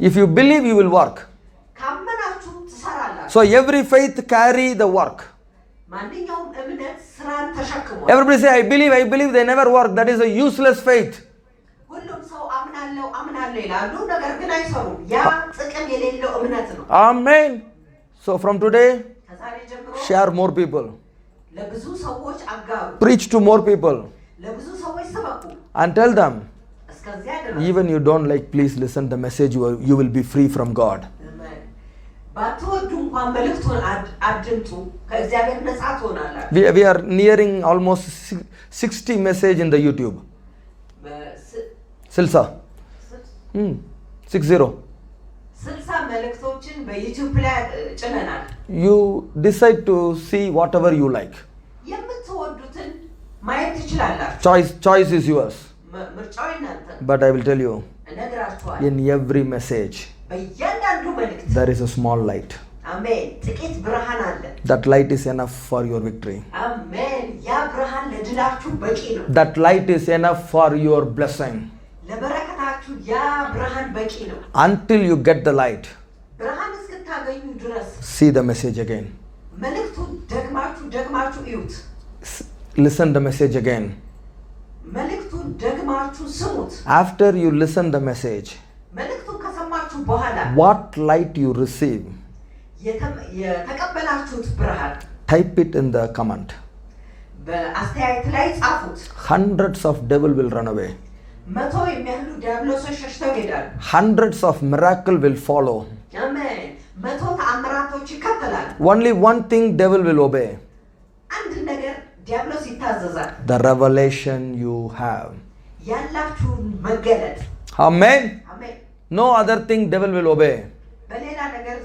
If you believe, you will work. So every faith carry the work. Everybody say, I believe, they never work. That is a useless faith. Amen. So from today, share more people. Preach to more people. And tell them, even you don't like, please listen the message, you will be free from God. We are nearing almost 60 message in the YouTube. Silsa. 60. You decide to see whatever you like. Choice is yours. But I will tell you, እነግራችኋለሁ in every message, በእያንዳንዱ መልእክት there is a small light. አሜን ጥቂት ብርሃን አለ That light is enough for your victory. አሜን ያ ብርሃን ለድላችሁ በቂ ነው That light is enough for your blessing. ለበረከታችሁ ያ ብርሃን በቂ ነው Until you get the light, ብርሃን እስክታገኙ ድረስ see the message again. መልእክቱን ደግማችሁ እዩት Listen the message again. መልእክቱን ደግማችሁ ስሙት After you listen the message, መልእክቱን ከሰማችሁ በኋላ what light you receive, የተቀበላችሁት ብርሃን type it in the comment. በአስተያየት ላይ ጻፉት Hundreds of devil will run away. መቶ የሚያህሉ ዲያብሎሶች ሸሽተው ይሄዳሉ Hundreds of miracle will follow. አሜን መቶ ተአምራቶች ይከተላሉ Only one thing devil will obey. አንድ ነገር ዲያብሎስ ይታዘዛል The revelation you have. ያላችሁን መገለጥ Amen. አሜን No other thing devil will obey. በሌላ ነገር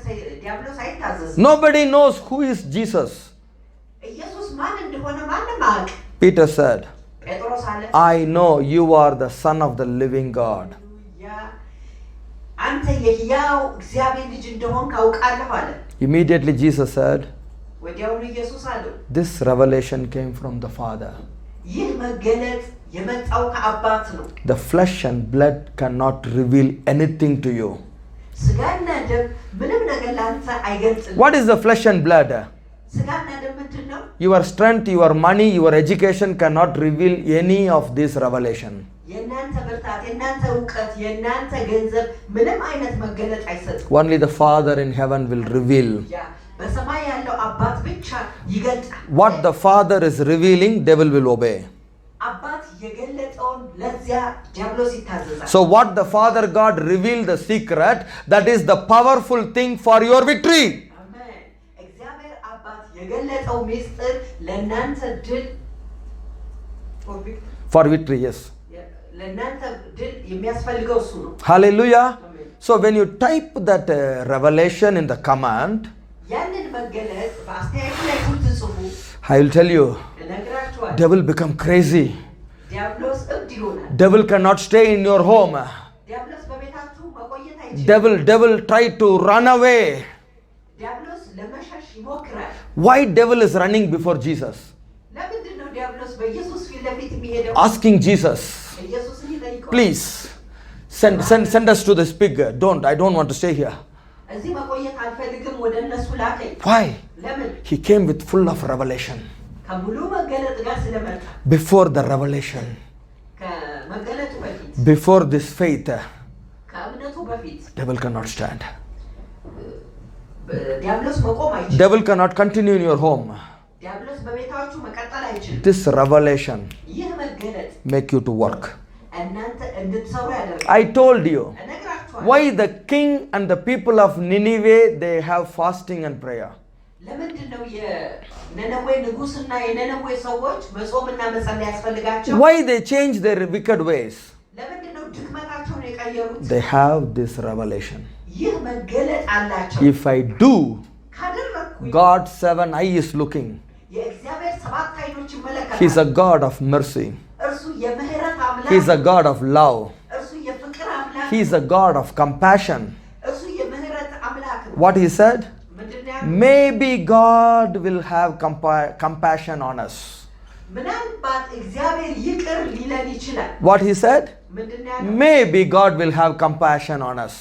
ዲያብሎስ አይታዘዝም Nobody knows who is Jesus. ኢየሱስ ማን እንደሆነ ማንም አያውቅ Peter said, ጴጥሮስ አለ I know you are the son of the living God. አንተ የሕያው እግዚአብሔር ልጅ እንደሆንክ አውቃለሁ አለ Immediately Jesus said, ወዲያውኑ ኢየሱስ አለ this revelation came from the Father. ይህ መገለጥ የመጣው ከአባት ነው The flesh and blood cannot reveal anything to you. ስጋና ደም ምንም ነገር ላንተ አይገልጽልህም What is the flesh and blood? ስጋና ደም ምንድን ነው Your strength, your money, your education cannot reveal any of this revelation. የእናንተ ብርታት የእናንተ እውቀት የእናንተ ገንዘብ ምንም አይነት መገለጥ አይሰጥም Only the Father in heaven will reveal. በሰማይ ያለው አባት ብቻ ይገልጣል What the Father is revealing, devil will obey. አባት የገለጠውን ለዚያ ዲያብሎስ ይታዘዛል So what the Father God revealed the secret, that is the powerful thing for your victory. አሜን እግዚአብሔር አባት የገለጠው ምስጢር ለእናንተ ድል For victory, yes. ለእናንተ ድል የሚያስፈልገው እሱ ነው Hallelujah. Amen. So when you type that revelation in the comment, ያንን መገለጥ በአስተያየት ላይ ስትጽፉ I will tell you, እነግራችኋለሁ devil become crazy. ዲያብሎስ እብድ ይሆናል Devil cannot stay in your home. ዲያብሎስ በቤታችሁ መቆየት አይችልም Devil try to run away. ዲያብሎስ ለመሸሽ ይሞክራል Why devil is running before Jesus? ለምንድን ነው ዲያብሎስ በኢየሱስ ፊት ለፊት የሚሄደው Asking Jesus, ኢየሱስን ይጠይቀዋል please send us to this pig. I don't want to stay here. እዚህ መቆየት አልፈልግም ወደ እነሱ ላከኝ Why? ለምን He came with full of revelation. ከሙሉ መገለጥ ጋር ስለመጣ Before the revelation, ከመገለጡ በፊት before this faith, ከእምነቱ በፊት devil cannot stand. ዲያብሎስ መቆም አይችልም Devil cannot continue in your home. ዲያብሎስ በቤታችሁ መቀጠል አይችልም This revelation ይህ መገለጥ make you to work. እናንተ እንድትሰሩ ያደርጋል I told you, እነግራችኋለሁ why the king and the people of Nineveh, they have fasting and prayer. ለምንድን ነው የነነዌ ንጉሥና የነነዌ ሰዎች መጾምና መጸለይ ያስፈልጋቸው Why they change their wicked ways? ለምንድን ነው ድክመታቸውን የቀየሩት They have this revelation. ይህ መገለጥ አላቸው If I do, ካደረኩኝ God's 7 eye is looking. የእግዚአብሔር ሰባት ዓይኖች ይመለከታል He's a God of mercy. እርሱ የምህረት አምላክ He's a God of love. እርሱ የፍቅር አምላክ He's a God of compassion. እርሱ የምህረት አምላክ ነው What he said? ምንድን ነው ያለው? Maybe God will have compassion on us. ምናልባት እግዚአብሔር ይቅር ሊለን ይችላል What he said? ምንድን ነው ያለው? Maybe God will have compassion on us.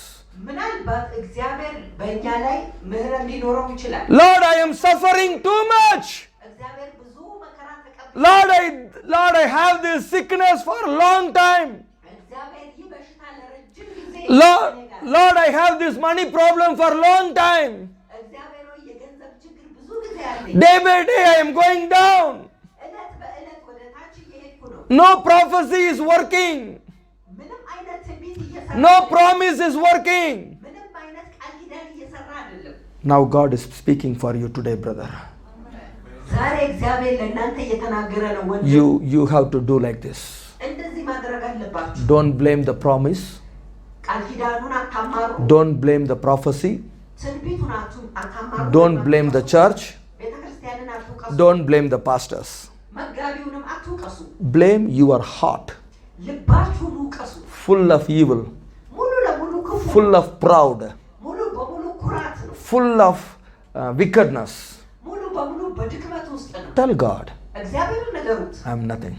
ምናልባት እግዚአብሔር በእኛ ላይ ምህረት ሊኖረው ይችላል Lord, I am suffering too much. እግዚአብሔር ብዙ መከራ ተቀብሏል Lord, I have this sickness for a long time. እግዚአብሔር ይህ በሽታ ለረጅም ጊዜ Lord, I have this money problem for a long time. እግዚአብሔር ሆይ የገንዘብ ችግር ብዙ ጊዜ አለኝ Day by day I am going down. ዕለት በዕለት ወደ ታች እየሄድኩ ነው No prophecy is working. ምንም አይነት ትንቢት እየሰራ No promise is working. ምንም አይነት ቃል ኪዳን እየሰራ አይደለም Now God is speaking for you today, brother. ዛሬ እግዚአብሔር ለእናንተ እየተናገረ ነው ወንድ You have to do like this. እንደዚህ ማድረግ አለባችሁ Don't blame the promise. ቃል ኪዳኑን አታማሩ Don't blame the prophecy. ትንቢቱን አታማሩ Don't blame the church. ቤተክርስቲያንን አትውቀሱ Don't blame the pastors. መጋቢውንም አትውቀሱ Blame your heart. ልባችሁን ውቀሱ full of evil, ሙሉ ለሙሉ ክፉ full of proud, ሙሉ በሙሉ ኩራት ነው full of wickedness. ሙሉ በሙሉ በድክመት ውስጥ ነው Tell God, እግዚአብሔርን ነገሩት I am nothing.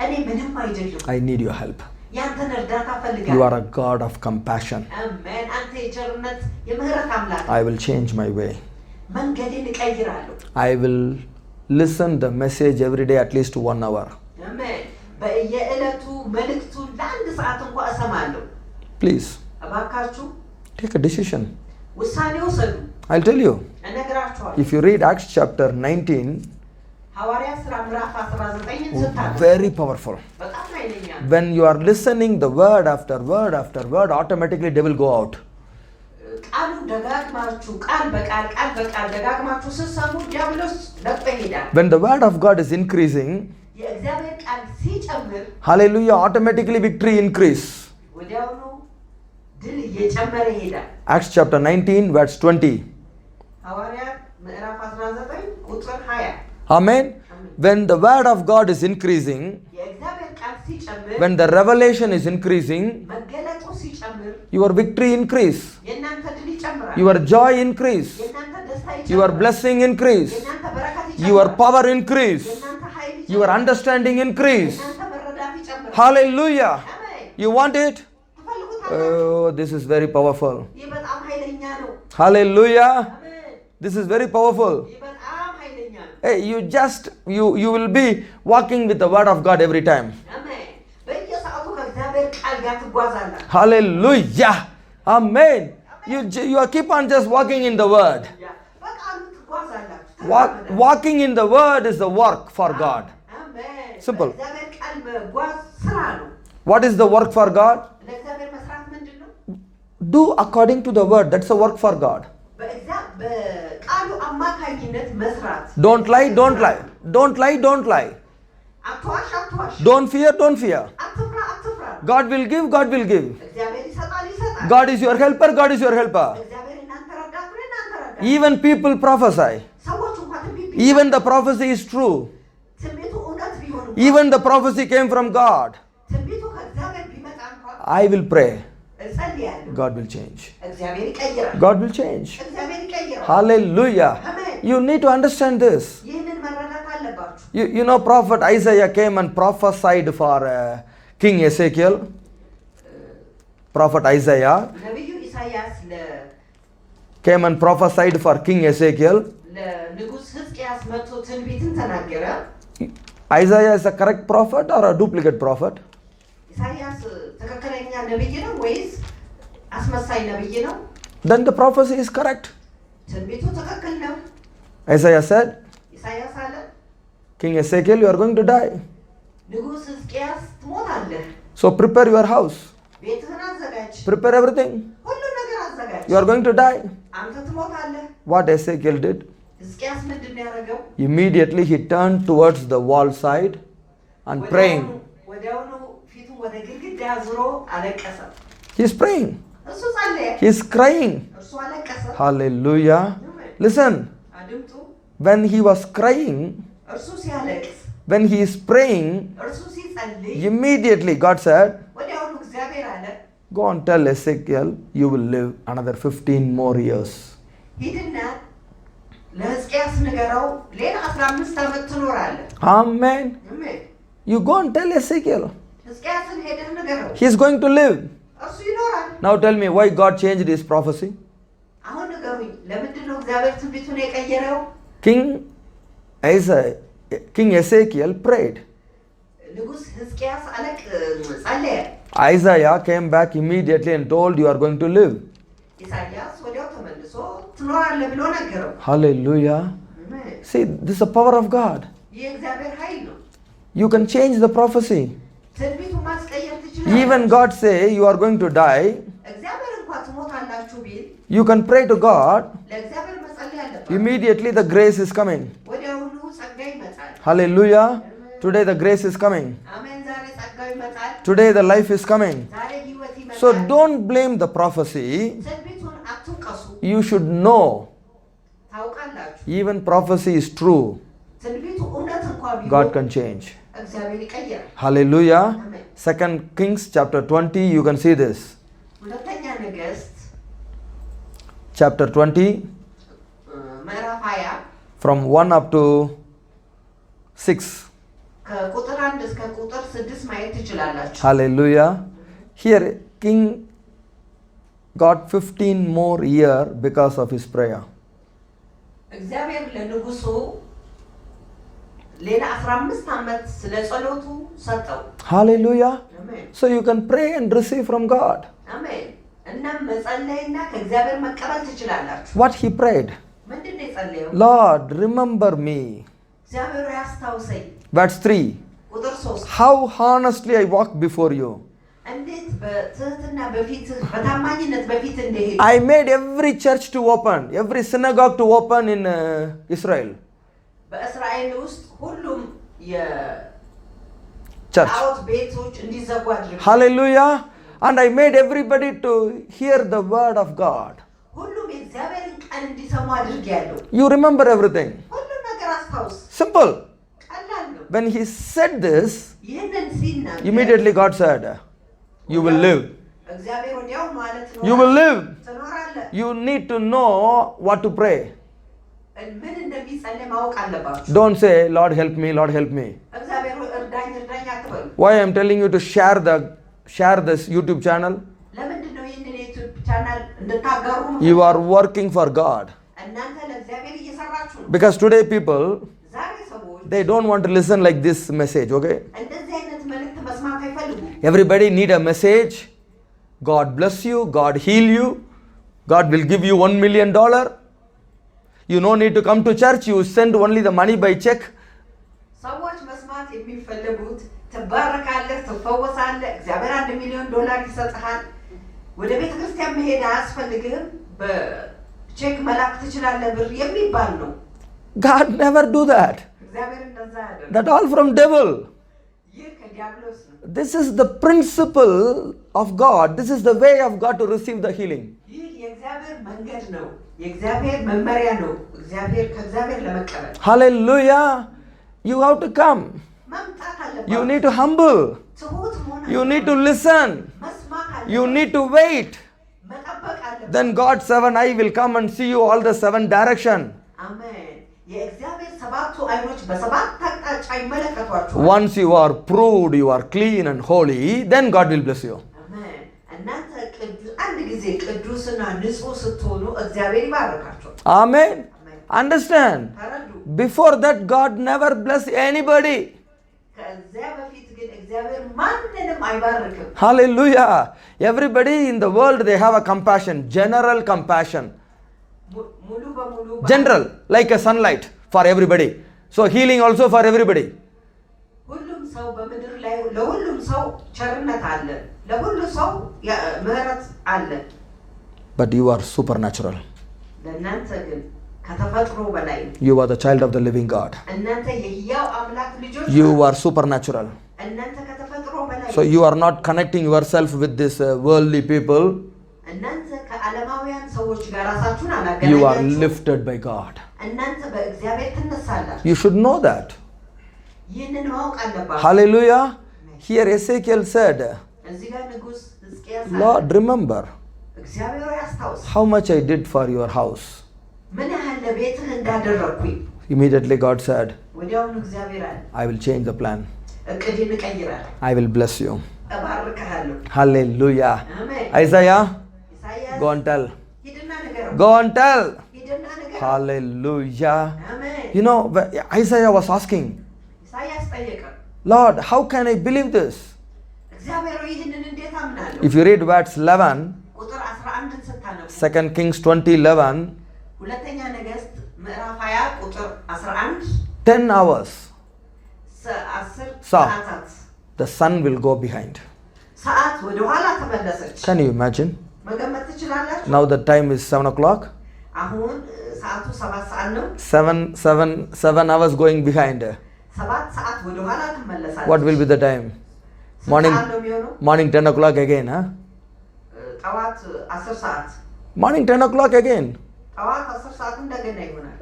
እኔ ምንም አይደለም I need your help. ያንተን እርዳታ You ፈልጋለሁ are a God of compassion. አሜን አንተ የቸርነት የምህረት አምላክ I will change my way. መንገዴን እቀይራለሁ I will listen the message every day at least 1 hour. አሜን በየዕለቱ መልእክቱን ለአንድ ሰዓት እንኳን እሰማለሁ Please, እባካችሁ take a decision. ውሳኔ ውሰዱ I'll tell you. እነግራችኋለሁ If you read Acts chapter 19, ሐዋርያ ሥራ ምዕራፍ 19ን ስታነቡ very powerful. በጣም ኃይለኛ ነው When you are listening the word after word after word, automatically devil go out. ቃሉን ደጋግማችሁ ቃል በቃል ደጋግማችሁ ስትሰሙ ዲያብሎስ ለቆ ይሄዳል When the word of God is increasing, የእግዚአብሔር ቃል ሲጨምር hallelujah, automatically victory increase. ወዲያውኑ ድል እየጨመረ ይሄዳል Acts chapter 19 verse 20. ሐዋርያት ምዕራፍ 19 ቁጥር 20 Amen. When the word of God is increasing, የእግዚአብሔር ቃል ሲጨምር when the revelation is increasing, መገለጡ ሲጨምር your victory increase, የእናንተ ድል ይጨምራል your joy increase, የእናንተ ደስታ your ይጨምራል blessing increase, የእናንተ በረከት your ይጨምራል power increase, የእናንተ ኃይል your ይጨምራል understanding increase. የእናንተ መረዳት ይጨምራል Hallelujah. አሜን You want it? ትፈልጉታላችሁ Oh, this is very powerful. ይህ በጣም ኃይለኛ ነው Hallelujah. አሜን This is very powerful. ይህ በጣም ኃይለኛ ነው Hey, you will be walking with the word of God every time. አሜን በየሰዓቱ ከእግዚአብሔር ቃል ጋር ትጓዛላችሁ Hallelujah. Amen. You keep on just walking in the word. በቃሉ ትጓዛላችሁ Walking in the word is the work for God. አሜን Simple. እግዚአብሔር ቃል መጓዝ ስራ ነው What is the work for God? ለእግዚአብሔር መስራት ምንድን ነው Do according to the word. That's the work for God. በቃሉ አማካኝነት መስራት Don't lie, don't lie. Don't lie, don't lie. አትዋሽ Don't fear, don't fear. አትፍራ God will give, God will give. እግዚአብሔር ይሰጣል God is your helper, God is your helper. እግዚአብሔር እናንተ ረዳት ነው እናንተ ረዳት Even people prophesy. ሰዎች እንኳን ትንቢት Even the prophecy is true. ትንቢቱ እውነት ቢሆን Even the prophecy came from God. ትንቢቱ ከእግዚአብሔር ቢመጣ እንኳን I will pray. እጸልያለሁ God will change. እግዚአብሔር ይቀይራል God will change. እግዚአብሔር ይቀይራል Hallelujah. አሜን You need to understand this. ይህንን መረዳት አለባችሁ You know, Prophet Isaiah came and prophesied for King Ezekiel. Prophet Isaiah ነቢዩ ኢሳያስ came and prophesied for King Ezekiel. ለንጉሥ ሕዝቅያስ መጥቶ ትንቢትን ተናገረ Isaiah is a correct prophet or a duplicate prophet? ኢሳያስ ትክክለኛ ነብይ ነው ወይስ አስመሳይ ነብይ ነው Then the prophecy is correct. ትንቢቱ ትክክል ነው Isaiah said, ኢሳያስ አለ King Ezekiel, you are going to die. ንጉሥ ሕዝቅያስ ትሞታለህ So prepare your house. ቤትህን አዘጋጅ Prepare everything. ሁሉ ነገር አዘጋጅ You are going to die. አንተ ትሞታለህ What Ezekiel did? ሕዝቅያስ ምንድን ነው ያደረገው Immediately he turned towards the wall side and praying. ወዲያውኑ ፊቱን ወደ ግድግዳ አዙሮ አለቀሰ He's praying. እሱ ጸለየ He's crying. እርሱ አለቀሰ Hallelujah. Listen, አድምጡ when he was crying, እርሱ ሲያለቅስ when he is praying, እርሱ ሲጸልይ immediately God said, ወዲያውኑ እግዚአብሔር አለ go and tell Ezekiel, you will live another 15 more years. ሂድና ለሕዝቅያስ ንገረው ሌላ 15 ዓመት ትኖራለህ Amen. አሜን You go and tell Ezekiel. ሕዝቅያስን ሄደህ ንገረው He is going to live. እርሱ ይኖራል Now tell me why God changed his prophecy. አሁን ንገሩኝ ለምንድን ነው እግዚአብሔር ትንቢቱን የቀየረው King Ezekiel prayed. ንጉሥ ሕዝቅያስ ጸለየ Isaiah came back immediately and told, you are going to live. ኢሳያስ ወዲያው ተመልሶ ትኖራለህ ብሎ ነገረው Hallelujah. አሜን See, this is the power of God. ይህ እግዚአብሔር ኃይል ነው You can change the prophecy. ትንቢቱን ማስቀየር ትችላለህ Even God say, you are going to die. እግዚአብሔር እንኳን ትሞታላችሁ ቢል You can pray to God. ለእግዚአብሔር መጸለይ አለበት Immediately the grace is coming. ወዲያውኑ ጸጋ ይመጣል Hallelujah. Today the grace is coming. አሜን ዛሬ ጸጋው ይመጣል Today the life is coming. ዛሬ ህይወት ይመጣል So don't blame the prophecy. ትንቢቱን አትውቀሱ You should know ታውቃላችሁ even prophecy is true. ትንቢቱ እውነት እንኳን God ቢሆን can change. እግዚአብሔር ይቀይራል። Hallelujah. Amen. 2 Kings chapter 20, you can see this. ሁለተኛ ነገሥት Chapter 20, ምዕራፍ 20 from 1 up to 6. ከቁጥር 1 እስከ ቁጥር 6 ማየት ትችላላችሁ። Hallelujah. Here, king got 15 more year because of his prayer. እግዚአብሔር ለንጉሱ ሌላ 15 ዓመት ስለ ጸሎቱ ሰጠው። Hallelujah. አሜን So you can pray and receive from God. አሜን። እናም መጸለይና ከእግዚአብሔር መቀበል ትችላላችሁ። What he prayed? ምንድን ነው የጸለየው? Lord, remember me. እግዚአብሔር ያስታውሰኝ። Verse 3. ቁጥር 3 How honestly I walked before you. እንዴት በትህትና በፊትህ በታማኝነት በፊት እንደሄዱ I made every church to open, every synagogue to open in Israel. በእስራኤል ውስጥ ሁሉም Church. የጣዖት ቤቶች እንዲዘጉ አድርጌ Hallelujah. And I made everybody to hear the word of God. ሁሉም የእግዚአብሔርን ቃል እንዲሰሙ አድርጌያለሁ። You remember everything. ሁሉም ነገር አስታውስ። Simple. ቀላል ነው። When he said this, ይህንን ሲናገር immediately God said, you will live. እግዚአብሔር ወዲያው ማለት ነው You will live. ትኖራለህ። You need to know what to pray. ምን እንደሚጸልይ ማወቅ አለባችሁ። Don't say, Lord help me, Lord help me. እግዚአብሔር እርዳኝ እርዳኝ አትበሉ። Why I am telling you to share this YouTube channel? ለምንድን ነው ይህንን የዩቲዩብ ቻናል እንድታጋሩ? You are working for God. እናንተ ለእግዚአብሔር እየሰራችሁ ነው። Because today people, ዛሬ ሰዎች they don't want to listen like this message, okay? እንደዚህ አይነት መልእክት መስማት አይፈልጉም። Everybody need a message. God bless you, God heal you, God will give you $1 million. You no need to come to church, you send only the money by check. ሰዎች መስማት የሚፈልጉት ትባረካለህ፣ ትፈወሳለህ፣ እግዚአብሔር $1 ሚሊዮን ይሰጥሃል፣ ወደ ቤተ ክርስቲያን መሄድ አያስፈልግህም፣ በቼክ መላክ ትችላለህ ብር የሚባል ነው። God never do that. እግዚአብሔር እንደዛ ያደርጋል። That all from devil. ይህ ከዲያብሎስ ነው። This is the principle of God. This is the way of God to receive the healing. ይህ የእግዚአብሔር መንገድ ነው፣ የእግዚአብሔር መመሪያ ነው። እግዚአብሔር ከእግዚአብሔር ለመቀበል Hallelujah. You have to come. መምጣት አለበት። You need to humble. ትሁት መሆን You need to listen. መስማት አለበት። You need to wait. መጠበቅ አለበት። Then God's 7 eye will come and see you all the 7 direction. አሜን። የእግዚአብሔር ሰባቱ አይኖች በሰባት አቅጣጫ ይመለከቷችኋል። Once you are proved, you are clean and holy, then God will bless you. አሜን። እናንተ አንድ ጊዜ ቅዱስና ንጹህ ስትሆኑ እግዚአብሔር ይባርካችኋል። Amen. Understand? ተረዱ። Before that, God never bless anybody. ከዚያ በፊት ግን እግዚአብሔር ማንንም አይባርክም። Hallelujah. Everybody in the world, they have a compassion, general compassion. ሙሉ በሙሉ General, like a sunlight for everybody. So healing also for everybody. ሁሉም ሰው በምድር ላይ ለሁሉም ሰው ቸርነት አለ፣ ለሁሉ ሰው ምህረት አለ። But you are supernatural. ለእናንተ ግን ከተፈጥሮ በላይ You are the child of the living God. እናንተ የሕያው አምላክ ልጆች You are supernatural. እናንተ ከተፈጥሮ በላይ So you are not connecting yourself with this worldly people. እናንተ ከዓለማውያን ሰዎች ጋር ራሳችሁን You are አላገናኛችሁም። lifted by God. እናንተ በእግዚአብሔር ትነሳላችሁ። You should know that. ይህንን ማወቅ አለባችሁ። Hallelujah. Here Ezekiel said, እዚህ ጋር ንጉሥ ሕዝቅያስ Lord, remember እግዚአብሔር ያስታውስ how much I did for your house. ምን ያህል ለቤትህ እንዳደረግኩኝ። Immediately God said, ወዲያውኑ እግዚአብሔር አለ I will change the plan. እቅድን እቀይራለሁ፣ I will bless you. እባርክሃለሁ። Hallelujah. አሜን። Isaiah, ኢሳይያስ go and tell. ሂድና ንገረው፣ Go and tell. ሂድና ንገረው። Hallelujah. አሜን። You know, Isaiah was asking, ኢሳይያስ ጠየቀ፣ Lord, how can I believe this? እግዚአብሔር ይህንን እንዴት አምናለሁ? If you read verse 11, ቁጥር 11ን ስታነቡ 2 Kings 20:11, ሁለተኛ ነገሥት ምዕራፍ 20 ቁጥር 11 10 hours 10 Sa- ሰዓታት the sun will go behind. ሰዓት ወደ ኋላ ተመለሰች። Can you imagine? መገመት ትችላላችሁ? Now the time is 7 o'clock. አሁን ሰዓቱ 7 ሰዓት ነው። 7 hours going behind. 7 ሰዓት ወደ ኋላ ትመለሳለች። What will be the time? ስንት Morning, ሰዓት ነው የሚሆነው? morning 10 o'clock again, huh? ጠዋት 10 ሰዓት Morning 10 o'clock again. ጠዋት 10 ሰዓት እንደገና ይሆናል።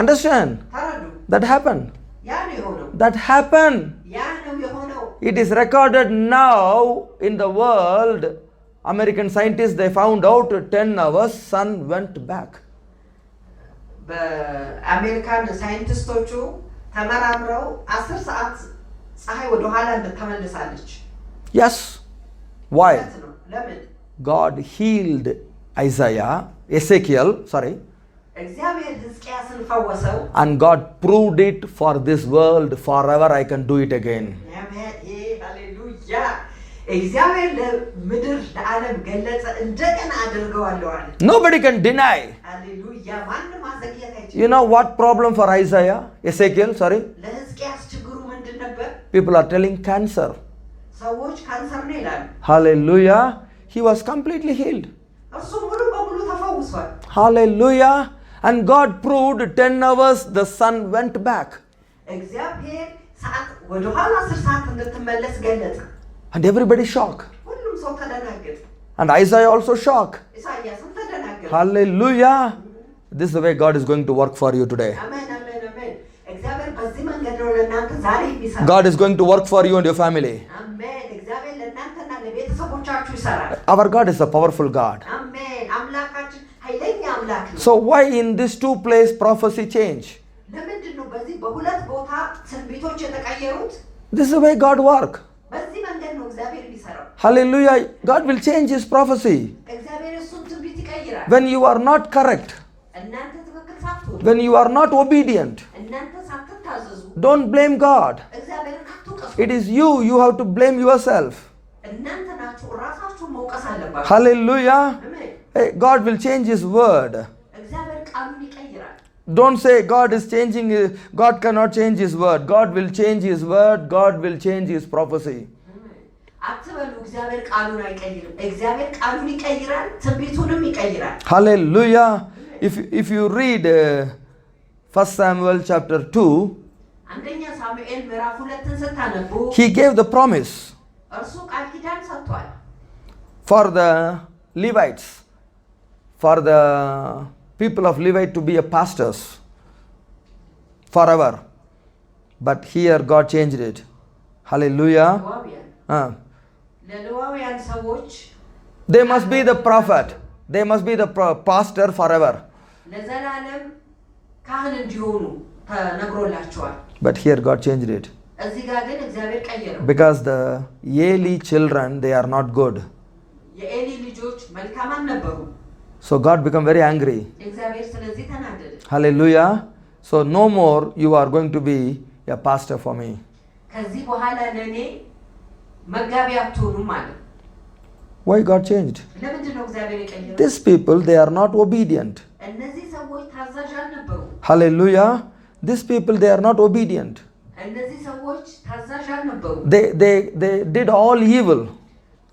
Understand? ተረዱ። That happened. ያ ነው የሆነው። That happened. ያ ነው It is recorded now in the world. American scientists, they found out 10 hours sun went back. በአሜሪካን ሳይንቲስቶቹ ተመራምረው 10 ሰዓት ፀሐይ ወደ ኋላ ተመልሳለች። Yes. Why? ለምን? God healed Ezekiel, እግዚአብሔር ሕዝቅያስን ፈወሰው. And God proved it for this world, forever I can do it again. ሃሌሉያ! እግዚአብሔር ለምድር ለዓለም ገለጸ፣ እንደገና አድርገዋለሁ አለ። Nobody can deny. ሃሌሉያ! ማንም ማዘግየት አይችልም። You know what problem for Ezekiel, ለሕዝቅያስ ችግሩ ምንድን ነበር? People are telling cancer. ሰዎች ካንሰር ነው ይላሉ። Hallelujah. He was completely healed. እርሱ ሙሉ በሙሉ ተፈውሷል። Hallelujah. And God proved 10 hours the sun went back. እግዚአብሔር ሰዓት ወደ ኋላ 10 ሰዓት እንድትመለስ ገለጸ። And everybody shocked. ሁሉም ሰው ተደናገጠ። And Isaiah also shocked. ኢሳይያስም ተደናገጠ። Hallelujah. This is the way God is going to work for you today. አሜን አሜን አሜን። እግዚአብሔር በዚህ መንገድ ነው ለእናንተ ዛሬ የሚሰራው። God is going to work for you and your family. አሜን። እግዚአብሔር ለእናንተና ለቤተሰቦቻችሁ ይሰራል። Our God is a powerful God. አሜን። አምላካችን ኃይለኛ አምላክ ነው። So why in these two places prophecy change? ለምንድን ነው በዚህ በሁለት ቦታ ትንቢቶች የተቀየሩት? This is the way God work. በዚህ መንገድ ነው እግዚአብሔር የሚሰራው። Hallelujah. God will change his prophecy. እግዚአብሔር እሱን ትንቢት ይቀይራል። When you are not correct, እናንተ ትክክል ሳትሆኑ፣ when you are not obedient, እናንተ ሳትታዘዙ፣ don't blame God. እግዚአብሔርን አትውቀሱ። It is you have to blame yourself. እናንተ ናችሁ ራሳችሁን መውቀስ አለባችሁ። Hallelujah. አሜን። Hey, God will change his word. እግዚአብሔር ቃሉን ይቀይራል። Don't say God is changing, God cannot change his word. God will change his word. God will change his prophecy. አትበሉ እግዚአብሔር ቃሉን አይቀይርም። እግዚአብሔር ቃሉን ይቀይራል፣ ትንቢቱንም ይቀይራል። Hallelujah. If you read 1 Samuel chapter 2, አንደኛ ሳሙኤል ምዕራፍ 2ን ስታነቡ he gave the promise እርሱ ቃል ኪዳን ሰጥቷል for the Levites, for the people of Levite to be a pastors forever. But here God changed it. Hallelujah. ለሌዋውያን ሰዎች They must be the prophet. They must be the pastor forever. ለዘላለም ካህን እንዲሆኑ ተነግሮላቸዋል። But here God changed it. እዚህ ጋር ግን እግዚአብሔር ቀየረው። Because the Eli children, they are not good. የኤሊ ልጆች መልካም አልነበሩ። So God became very angry. እግዚአብሔር ስለዚህ ተናደደ። Hallelujah. So no more you are going to be a pastor for me. ከዚህ በኋላ ለኔ መጋቢ አትሆኑም አለ። Why God changed? ለምንድን ነው እግዚአብሔር የቀየረው? These people, they are not obedient. እነዚህ ሰዎች ታዛዥ አልነበሩ። Hallelujah. These people, they are not obedient. እነዚህ ሰዎች ታዛዥ አልነበሩ። They did all evil.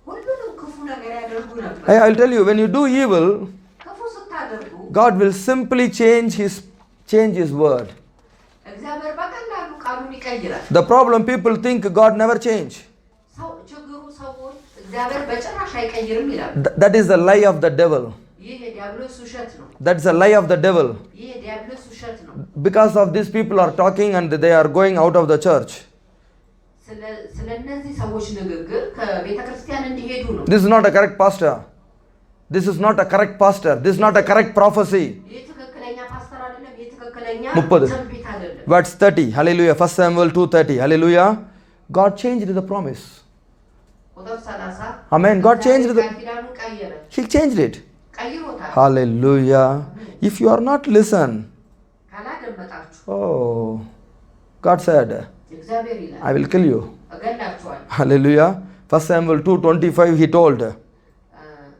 ሁሉንም ክፉ ነገር ያደርጉ ነበር። I'll tell you, when you do evil, ክፉ ስታደርጉ God will simply change his word. እግዚአብሔር በቀላሉ ቃሉን ይቀይራል። The problem, people think God never change. ችግሩ ሰዎች እግዚአብሔር በጭራሽ አይቀይርም ይላሉ። That is the lie of the devil. ይህ የዲያብሎስ ውሸት ነው። That's the lie of the devil. ይህ የዲያብሎስ ውሸት ነው። Because of these people are talking and they are going out of the church. ስለ እነዚህ ሰዎች ንግግር ከቤተ ክርስቲያን እንዲሄዱ ነው። This is not a correct pastor. This is not a correct pastor. This is not a correct prophecy. ይህ ትክክለኛ ፓስተር አይደለም። ይህ ትክክለኛ 30. ትንቢት አይደለም። Verse 30. Hallelujah. 1 Samuel 2:30. Hallelujah. God changed the promise. ቁጥር 30 Amen. God changed the... ኪዳኑን ቀየረ። He changed it. ቀይሮታል። Hallelujah. If you are not listen. ካላደመጣችሁ Oh. God said, እግዚአብሔር ይላል I will kill you. እገላችኋለሁ። Hallelujah. 1 Samuel 2:25 he told.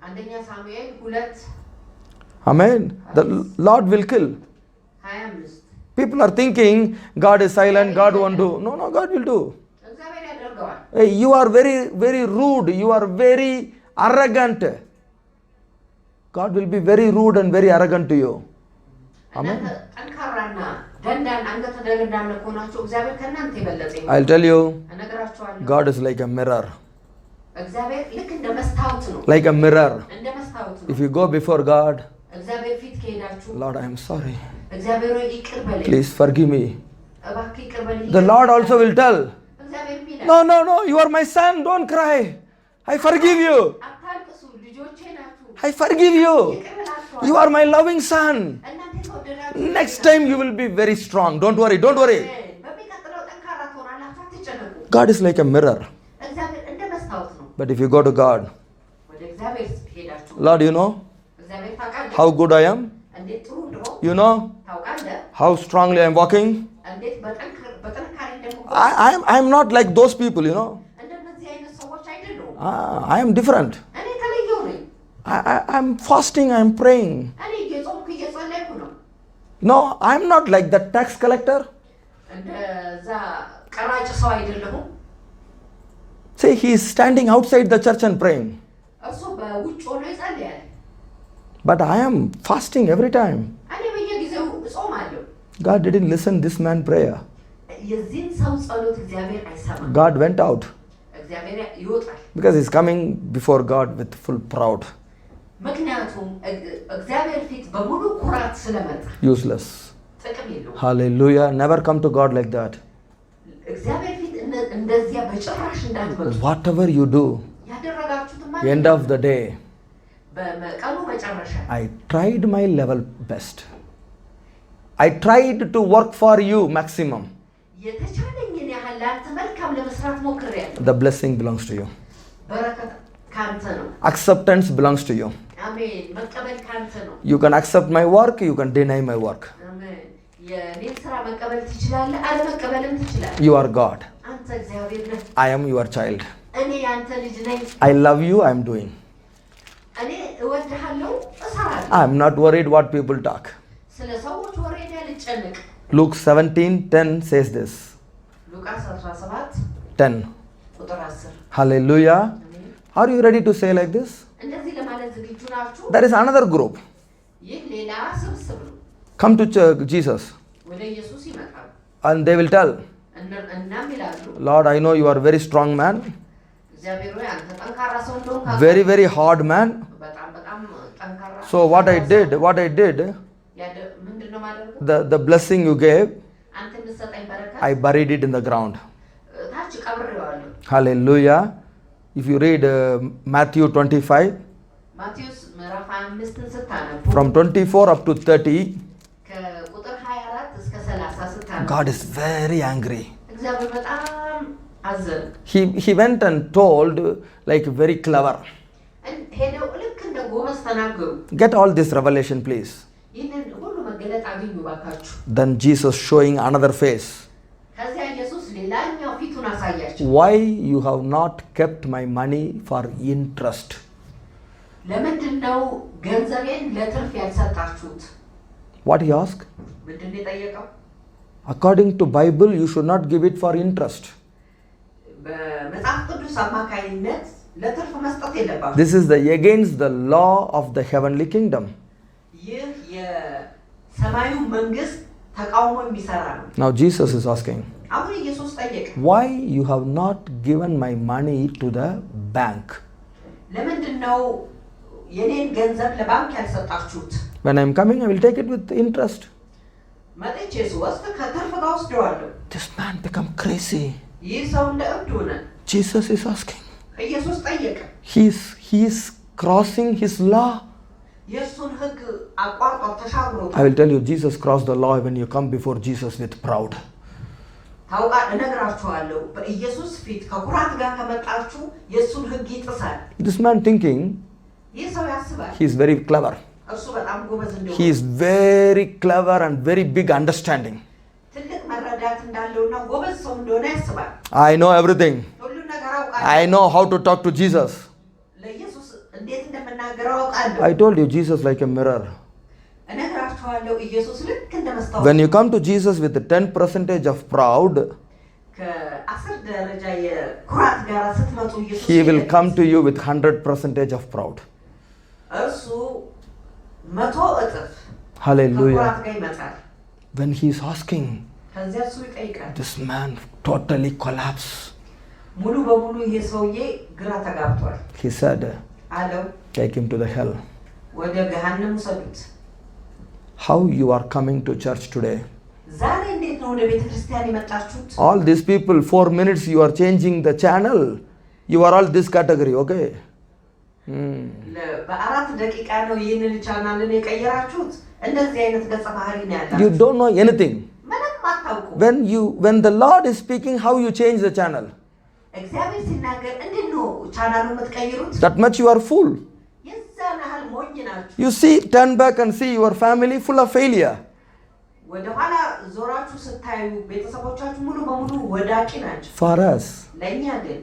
አንደኛ ሳሙኤል 2 Amen. The Lord will kill. 25 People are thinking God is silent, God won't do. No, God will do. እግዚአብሔር ያደርገዋል። Hey, you are very, very rude. You are very arrogant. God will be very rude and very arrogant to you. Amen. ጠንካራና ደንዳን አንገተ ደንዳን ከሆናችሁ እግዚአብሔር ከእናንተ የበለጠ ይሆናል። I'll tell you, እነግራችኋለሁ። God is like a mirror. እግዚአብሔር ልክ እንደ መስታወት ነው። Like a mirror. እንደ መስታወት ነው። If you go before God, እግዚአብሔር ፊት ከሄዳችሁ Lord, I am sorry. እግዚአብሔር ሆይ ይቅር በለኝ፣ Please forgive me. እባክህ ይቅር በለኝ። The Lord also will tell, እግዚአብሔር ይላል No, no, no. You are my son. Don't cry. I forgive you. አታልቅሱ፣ ልጆቼ ናችሁ። I forgive you. ይቅር እላችኋለሁ። You are my loving son. እናንተ የተወደዳችሁ Next time you will be very strong. Don't worry. Don't worry. በሚቀጥለው ጠንካራ ትሆናላችሁ፣ አትጨነቁ። God is like a mirror. እግዚአብሔር እንደ መስታወት ነው። But if you go to God, ወደ እግዚአብሔር ሄዳችሁ Lord, you know እግዚአብሔር ታውቃለህ how good I am. እንዴት ጥሩ እንደሆንኩ You know ታውቃለህ። how strongly I am walking. እንዴት በጥንካሬ እንደምቆም I am not like those people, you know. እንደነዚህ አይነት ሰዎች አይደሉም። I am different. እኔ የተለየው ነኝ። I am fasting. I am praying. እኔ እየጾምኩ እየጸለይኩ ነው። No, I am not like that tax collector. እንደዛ ቀራጭ ሰው አይደለሁም። See, he is standing outside the church and praying. እሱ በውጭ ሆኖ ይጸልያል። But I am fasting every time. እኔ በየጊዜው እጾማለሁ። God didn't listen this man prayer. የዚህን ሰው ጸሎት እግዚአብሔር አይሰማም። God went out እግዚአብሔር ይወጣል። because he's coming before God with full proud. ምክንያቱም እግዚአብሔር ፊት በሙሉ ኩራት ስለመጣ Useless. ጥቅም የለውም። Hallelujah. Never come to God like that. እግዚአብሔር ፊት እንደዚያ በጭራሽ እንዳትመጡ። Whatever you do, ያደረጋችሁት end of the day, በቀኑ መጨረሻ I tried my level best. I tried to work for you maximum. የተቻለኝን ያህል ለአንተ መልካም ለመስራት ሞክሬያለሁ። The blessing belongs to you. በረከት ካንተ ነው። Acceptance belongs to you. አሜን። መቀበል ካንተ ነው። You can accept my work, you can deny my work. አሜን። የኔን ስራ መቀበል ትችላለህ፣ አለመቀበልም ትችላለህ። You are God. አንተ እግዚአብሔር ነህ። I am your child. እኔ ያንተ ልጅ ነኝ። I love you, I am doing. እኔ እወድሃለሁ፣ እሰራለሁ። I am not worried what people talk. ስለ ሰዎች ወሬ አልጨነቅ። Luke 17:10 says this. ሉቃስ 17 10. ቁጥር 10 Hallelujah. Are you ready to say like this? እንደዚህ ለማለት ዝግጁ ናችሁ? There is another group. ይህ ሌላ ስብስብ ነው። Come to Jesus ወደ ኢየሱስ ይመጣሉ and they will tell, እናም ይላሉ፣ Lord, I know you are a very strong man, እግዚአብሔር ሆይ አንተ ጠንካራ ሰው እንደሆንክ very, very hard man. በጣም ጠንካራ። So what I did, ምንድነው ማድረግ? the blessing you gave, አንተ የምትሰጠኝ በረከት I buried it in the ground. ታች ቀብሬዋለሁ። Hallelujah. If you read Matthew 25, ማቴዎስ ምዕራፍ 5ን ስታነቡ from 24 up to 30, ከቁጥር 24 እስከ 30 ስታነቡ God is very angry. እግዚአብሔር በጣም አዘነ። He went and told like very clever. ሄደው ልክ እንደ ጎበዝ ተናገሩ። Get all this revelation, please. ይህንን ሁሉ መገለጥ አግኙ ባካችሁ። Then Jesus showing another face. ከዚያ ኢየሱስ ሌላኛው ፊቱን አሳያቸው። Why you have not kept my money for interest? ለምንድን ነው ገንዘቤን ለትርፍ ያልሰጣችሁት? What he asked? ምንድን ነው የጠየቀው? According to Bible, you should not give it for interest. በመጽሐፍ ቅዱስ አማካይነት ለትርፍ መስጠት የለባችሁም። This is against the law of the heavenly kingdom. ይህ የሰማዩ መንግስት ተቃውሞ የሚሰራ ነው። Now Jesus is asking, አሁን ኢየሱስ ጠየቀ፣ why you have not given my money to the bank? ለምንድን ነው የኔን ገንዘብ ለባንክ ያልሰጣችሁት? When I am coming, I will take it with interest. መጥቼ ስወስድ ከትርፍ ጋር ወስደዋለሁ። This man become crazy. ይህ ሰው እንደ እብድ ሆነ። Jesus is asking. ኢየሱስ ጠየቀ። He is crossing his law. የእሱን ህግ አቋርጦ ተሻግሮታል። I will tell you, Jesus crossed the law when you come before Jesus with proud. ታውቃ እነግራችኋለሁ፣ በኢየሱስ ፊት ከኩራት ጋር ከመጣችሁ የእሱን ህግ ይጥሳል። This man thinking ይህ ሰው ያስባል he is very clever. እርሱ በጣም ጎበዝ እንደሆነ፣ He is very clever and very big understanding. ትልቅ መረዳት እንዳለውና ጎበዝ ሰው እንደሆነ ያስባል። I know everything. ሁሉ ነገር አውቃለሁ። I know how to talk to Jesus. ለኢየሱስ እንዴት እንደምናገረው አውቃለሁ። I told you, Jesus like a mirror. እነግራችኋለሁ፣ ኢየሱስ ልክ እንደ መስታወት። When you come to Jesus with 10% of proud, ከ10 ደረጃ የኩራት ጋር ስትመጡ ኢየሱስ he will come to you with 100% of proud. እርሱ 100 እጥፍ Hallelujah. ከኩራት ጋር ይመጣል። When he is asking, ከዚያ እሱ ይጠይቃል። this man totally collapsed. ሙሉ በሙሉ ይሄ ሰውዬ ግራ ተጋብቷል። He said, አለው፣ take him to the hell. ወደ ገሃነም ውሰዱት። How you are coming to church today? ዛሬ እንዴት ነው ወደ ቤተክርስቲያን የመጣችሁት? All these people 4 minutes you are changing the channel. You are all this category, okay? በአራት ደቂቃ ነው ይሄንን ቻናልን የቀየራችሁት? እንደዚህ አይነት ገጸ ባህሪ ነው ያላችሁ። You don't know anything. ምንም አታውቁ። When the Lord is speaking, how you change the channel? እግዚአብሔር ሲናገር እንዴት ነው ቻናሉን የምትቀይሩት? That much you are fool. የዛን ያህል ሞኝ ናችሁ። You see, turn back and see your family full of failure. ወደ ኋላ ዞራችሁ ስታዩ ቤተሰቦቻችሁ ሙሉ በሙሉ ወዳቂ ናቸው። For us, ለእኛ ግን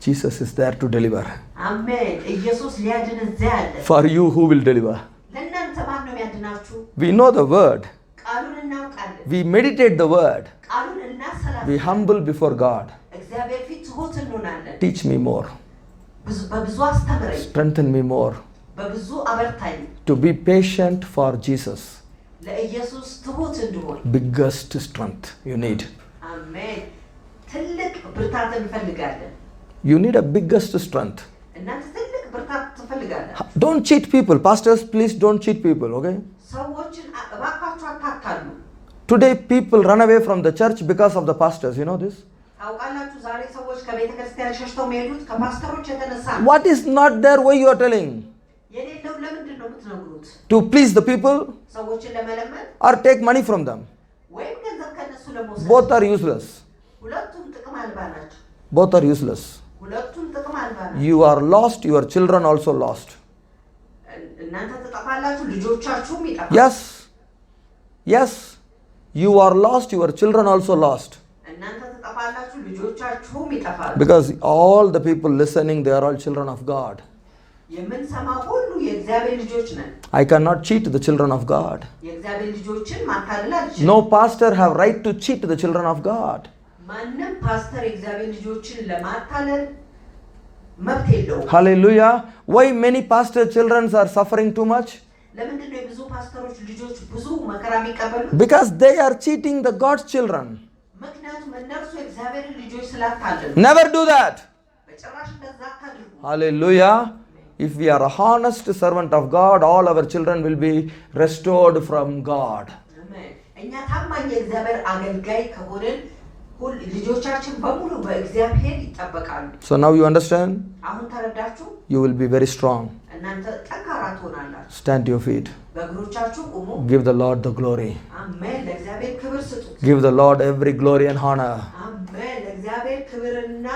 Jesus is there to deliver. አሜን። ኢየሱስ ሊያድን እዚያ አለ። For you, who will deliver? ለእናንተ ማን ነው የሚያድናችሁ? We know the word. ቃሉን እናውቃለን። We meditate the word. ቃሉን እናሰላለን። Be humble before God. እግዚአብሔር ፊት ትሁት እንሆናለን። Teach me more. በብዙ አስተምረኝ። Strengthen me more. በብዙ አበርታኝ። To be patient for Jesus. ለኢየሱስ ትሁት እንድሆን Biggest strength you need. አሜን። ትልቅ ብርታት እንፈልጋለን። You need a biggest strength. እናንተ ትልቅ ብርታት ትፈልጋላችሁ። Don't cheat people. Pastors, please don't cheat people, okay? ሰዎችን እባካችሁ አታታሉ። Today people run away from the church because of the pastors. You know this? ታውቃላችሁ ዛሬ ሰዎች ከቤተ ክርስቲያን ሸሽተው የሚሄዱት ከፓስተሮች የተነሳ ነው። What is not there? Why you are telling? የሌለው ለምንድን ነው የምትነግሩት? To please the people ሰዎችን ለመለመን or take money from them? ወይም ገንዘብ ከነሱ ለመውሰድ? Both are useless. ሁለቱም ጥቅም አልባ ናቸው። Both are useless. ሁለቱም ጥቅም አልባ ናቸው። You are lost. Your children also lost. እናንተ ትጠፋላችሁ፣ ልጆቻችሁም ይጠፋሉ። Yes. Yes. You are lost. Your children also lost. እናንተ ትጠፋላችሁ፣ ልጆቻችሁም ይጠፋሉ። Because all the people listening, they are all children of God. የምንሰማው ሁሉ የእግዚአብሔር ልጆች ነን። I cannot cheat the children of God. የእግዚአብሔር ልጆችን ማታለል አልችልም። No pastor have right to cheat the children of God. ማንም ፓስተር የእግዚአብሔር ልጆችን ለማታለል መብት የለውም። Hallelujah. Why many pastor children are suffering too much? ለምንድን ነው የብዙ ፓስተሮች ልጆች ብዙ መከራ የሚቀበሉት? Because they are cheating the God's children. ምክንያቱም እነርሱ የእግዚአብሔር ልጆች ስላታለሉ። Never do that. በጭራሽ እንደዛ አታድርጉ። Hallelujah. If we are a honest servant of God, all our children will be restored from God. አሜን። እኛ ታማኝ የእግዚአብሔር አገልጋይ ከሆንን ልጆቻችን በሙሉ በእግዚአብሔር ይጠበቃሉ። So now you understand? አሁን ተረዳችሁ? You will be very strong. እናንተ ጠንካራ ትሆናላችሁ። Stand to your feet. በእግሮቻችሁ ቁሙ። Give the Lord the glory. አሜን። ለእግዚአብሔር ክብር ስጡ። Give the Lord every glory and honor. አሜን። ለእግዚአብሔር ክብርና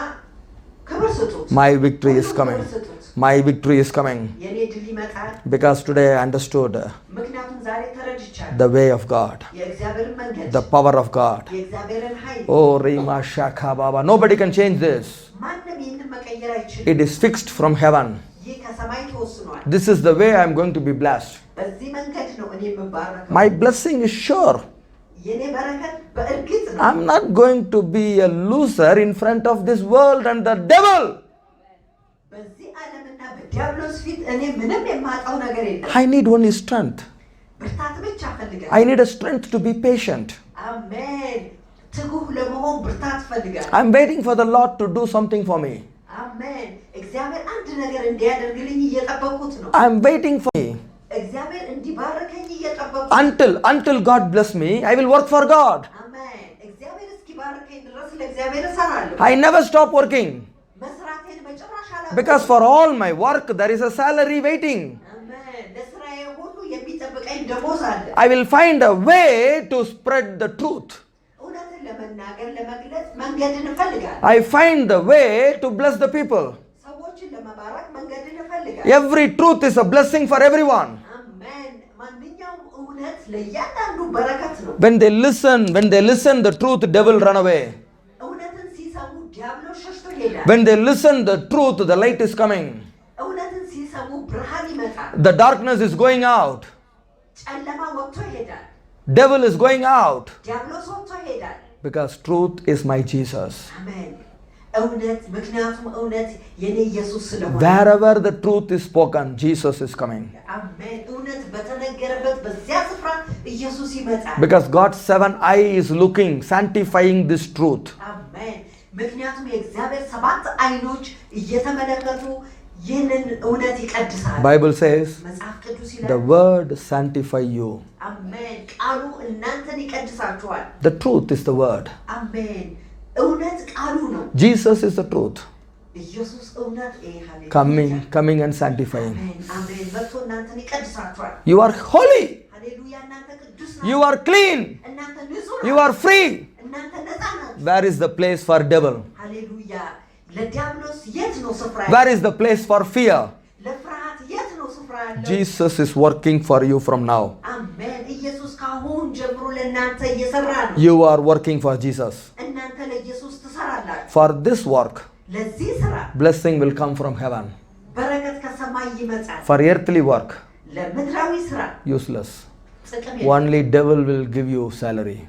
ክብር ስጡ። My victory is coming. My victory is coming. የኔ ድል ይመጣል። Because today I understood ምክንያቱም ዛሬ ተረድቻለሁ። the way of God. የእግዚአብሔርን መንገድ፣ The power of God. የእግዚአብሔርን ኃይል። Oh, Rima Shaka Baba. Nobody can change this. ማንም ይህንን መቀየር አይችልም። It is fixed from heaven. ይህ ከሰማይ ተወስኗል። This is the way I am going to be blessed. በዚህ መንገድ ነው እኔ የምባረከው። My blessing is sure. የኔ በረከት በእርግጥ ነው። I'm not going to be a loser in front of this world and the devil. በዚህ ዓለምና በዲያብሎስ ፊት እኔ ምንም የማጣው ነገር የለም። I need only strength. ብርታት ብቻ እፈልጋለሁ። I need a strength to be patient. አሜን። ትጉህ ለመሆን ብርታት እፈልጋለሁ። I'm waiting for the Lord to do something for me. አሜን። እግዚአብሔር አንድ ነገር እንዲያደርግልኝ እየጠበቁት ነው። I'm waiting for me. እግዚአብሔር እንዲባርከኝ እየጠበቁ Until God bless me, I will work for God. አሜን። እግዚአብሔር እስኪባርከኝ ድረስ ለእግዚአብሔር እሰራለሁ። I never stop working. መስራቴን በጭራሽ አላቆምም። Because for all my work, there is a salary waiting. አሜን። ለስራዬ ሁሉ የሚጠብቀኝ ደሞዝ አለ። I will find a way to spread the truth. እውነትን ለመናገር ለመግለጽ መንገድን እፈልጋለሁ። I find the way to bless the people. ሰዎችን ለመባረክ መንገድን እፈልጋለሁ። Every truth is a blessing for everyone. አሜን። ማንኛውም እውነት ለእያንዳንዱ በረከት ነው። When they listen the truth, devil run away. እውነትን ሲሰሙ ዲያብሎስ ሸሽቶ ይሄዳል። When they listen the truth, the light is coming. እውነትን ሲሰሙ ብርሃን ይመጣል። The darkness is going out. ጨለማ ወጥቶ ይሄዳል። Devil is going out. ዲያብሎስ ወጥቶ ይሄዳል። Because truth is my Jesus. አሜን። እውነት ምክንያቱም እውነት የኔ ኢየሱስ ስለሆነ Wherever the truth is spoken, Jesus is coming. አሜን። እውነት በተነገረበት በዚያ ስፍራ ኢየሱስ ይመጣል። Because God's 7 eye is looking, sanctifying this truth. አሜን። ምክንያቱም የእግዚአብሔር 7 አይኖች እየተመለከቱ ይህንን እውነት ይቀድሳል። Bible says መጽሐፍ ቅዱስ ይላል the word sanctify you. አሜን። ቃሉ እናንተን ይቀድሳችኋል። The truth is the word. አሜን። እውነት ቃሉ ነው። Jesus is the truth. ኢየሱስ እውነት Coming and sanctifying. አሜን። መጥቶ እናንተን ይቀድሳችኋል። You are holy. ሃሌሉያ። እናንተ ቅዱስ ናችሁ። You are clean. እናንተ ንጹህ You are free. እናንተ ነፃ ናችሁ። Where is the place for devil? ሃሌሉያ። ለዲያብሎስ የት ነው ስፍራ? Where is the place for fear? ለፍርሃት የት ነው ስፍራ ያለው? Jesus is working for you from now. አሜን። ኢየሱስ ካሁን ጀምሮ ለእናንተ እየሰራ ነው። You are working for Jesus. እናንተ ለኢየሱስ ትሰራላችሁ። For this work, ለዚህ ስራ blessing will come from heaven. በረከት ከሰማይ ይመጣል። For earthly work, ለምድራዊ ስራ useless. ጥቅም Only devil will give you salary.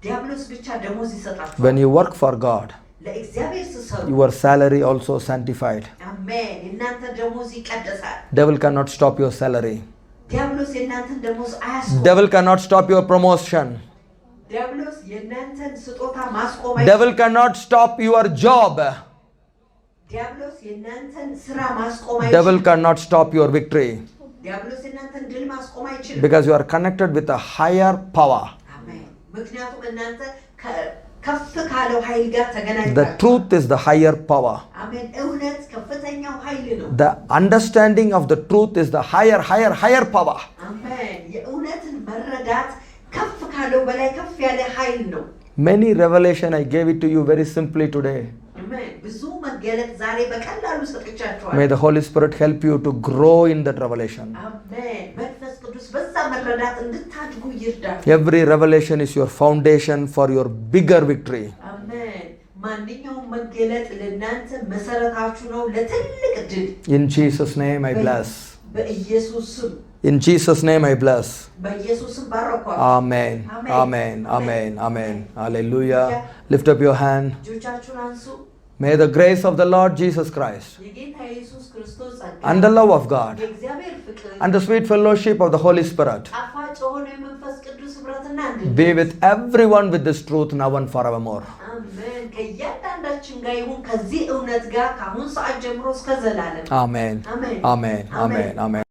ዲያብሎስ ብቻ ደሞዝ ይሰጣችኋል። When you work for God, ለእግዚአብሔር ስትሰሩ your salary also sanctified. አሜን። እናንተ ደሞዝ ይቀደሳል። Devil cannot stop your salary. ዲያብሎስ የእናንተን ደሞዝ አያስቆም። Devil cannot stop your promotion. ዲያብሎስ የእናንተን ስጦታ ማስቆም አይችልም። Devil cannot stop your job. ዲያብሎስ የእናንተን ስራ ማስቆም Devil አይችልም። cannot stop your victory. ዲያብሎስ የእናንተን ድል ማስቆም አይችልም። Because you are connected with a higher power. አሜን። ምክንያቱም እናንተ ከፍ ካለው ኃይል ጋር The ተገናኝታችኋል። truth is the higher power. አሜን። እውነት ከፍተኛው ኃይል ነው። The understanding of the truth is the higher power. አሜን። የእውነትን መረዳት ከፍ ካለው በላይ ከፍ ያለ ኃይል ነው። Many revelation I gave it to you very simply today. አሜን። ብዙ መገለጥ ዛሬ በቀላሉ ሰጥቻችኋለሁ። May the Holy Spirit help you to grow in that revelation. አሜን። መንፈስ ቅዱስ በዛ መረዳት እንድታድጉ ይርዳል። Every revelation is your foundation for your bigger victory. አሜን። ማንኛውም መገለጥ ለእናንተ መሰረታችሁ ነው ለትልቅ ድል። In Jesus' name I bless. በኢየሱስ ስም In Jesus' name I bless. በኢየሱስ ስም ባረኳችሁ። Amen. Amen. Amen. Amen. Hallelujah. Lift up your hand. እጆቻችሁን አንሱ። May the grace of the Lord Jesus Christ የጌታ ኢየሱስ ክርስቶስ ጸጋ and the love of God የእግዚአብሔር ፍቅር and the sweet fellowship of the Holy Spirit ጣፋጭ የሆነ የመንፈስ ቅዱስ ኅብረትና አንድነት be with everyone with this truth now and forevermore. አሜን። ከእያንዳንዳችን ጋር ይሁን ከዚህ እውነት ጋር ከአሁን ሰዓት ጀምሮ እስከ ዘላለም። Amen. አሜን። Amen. Amen. Amen.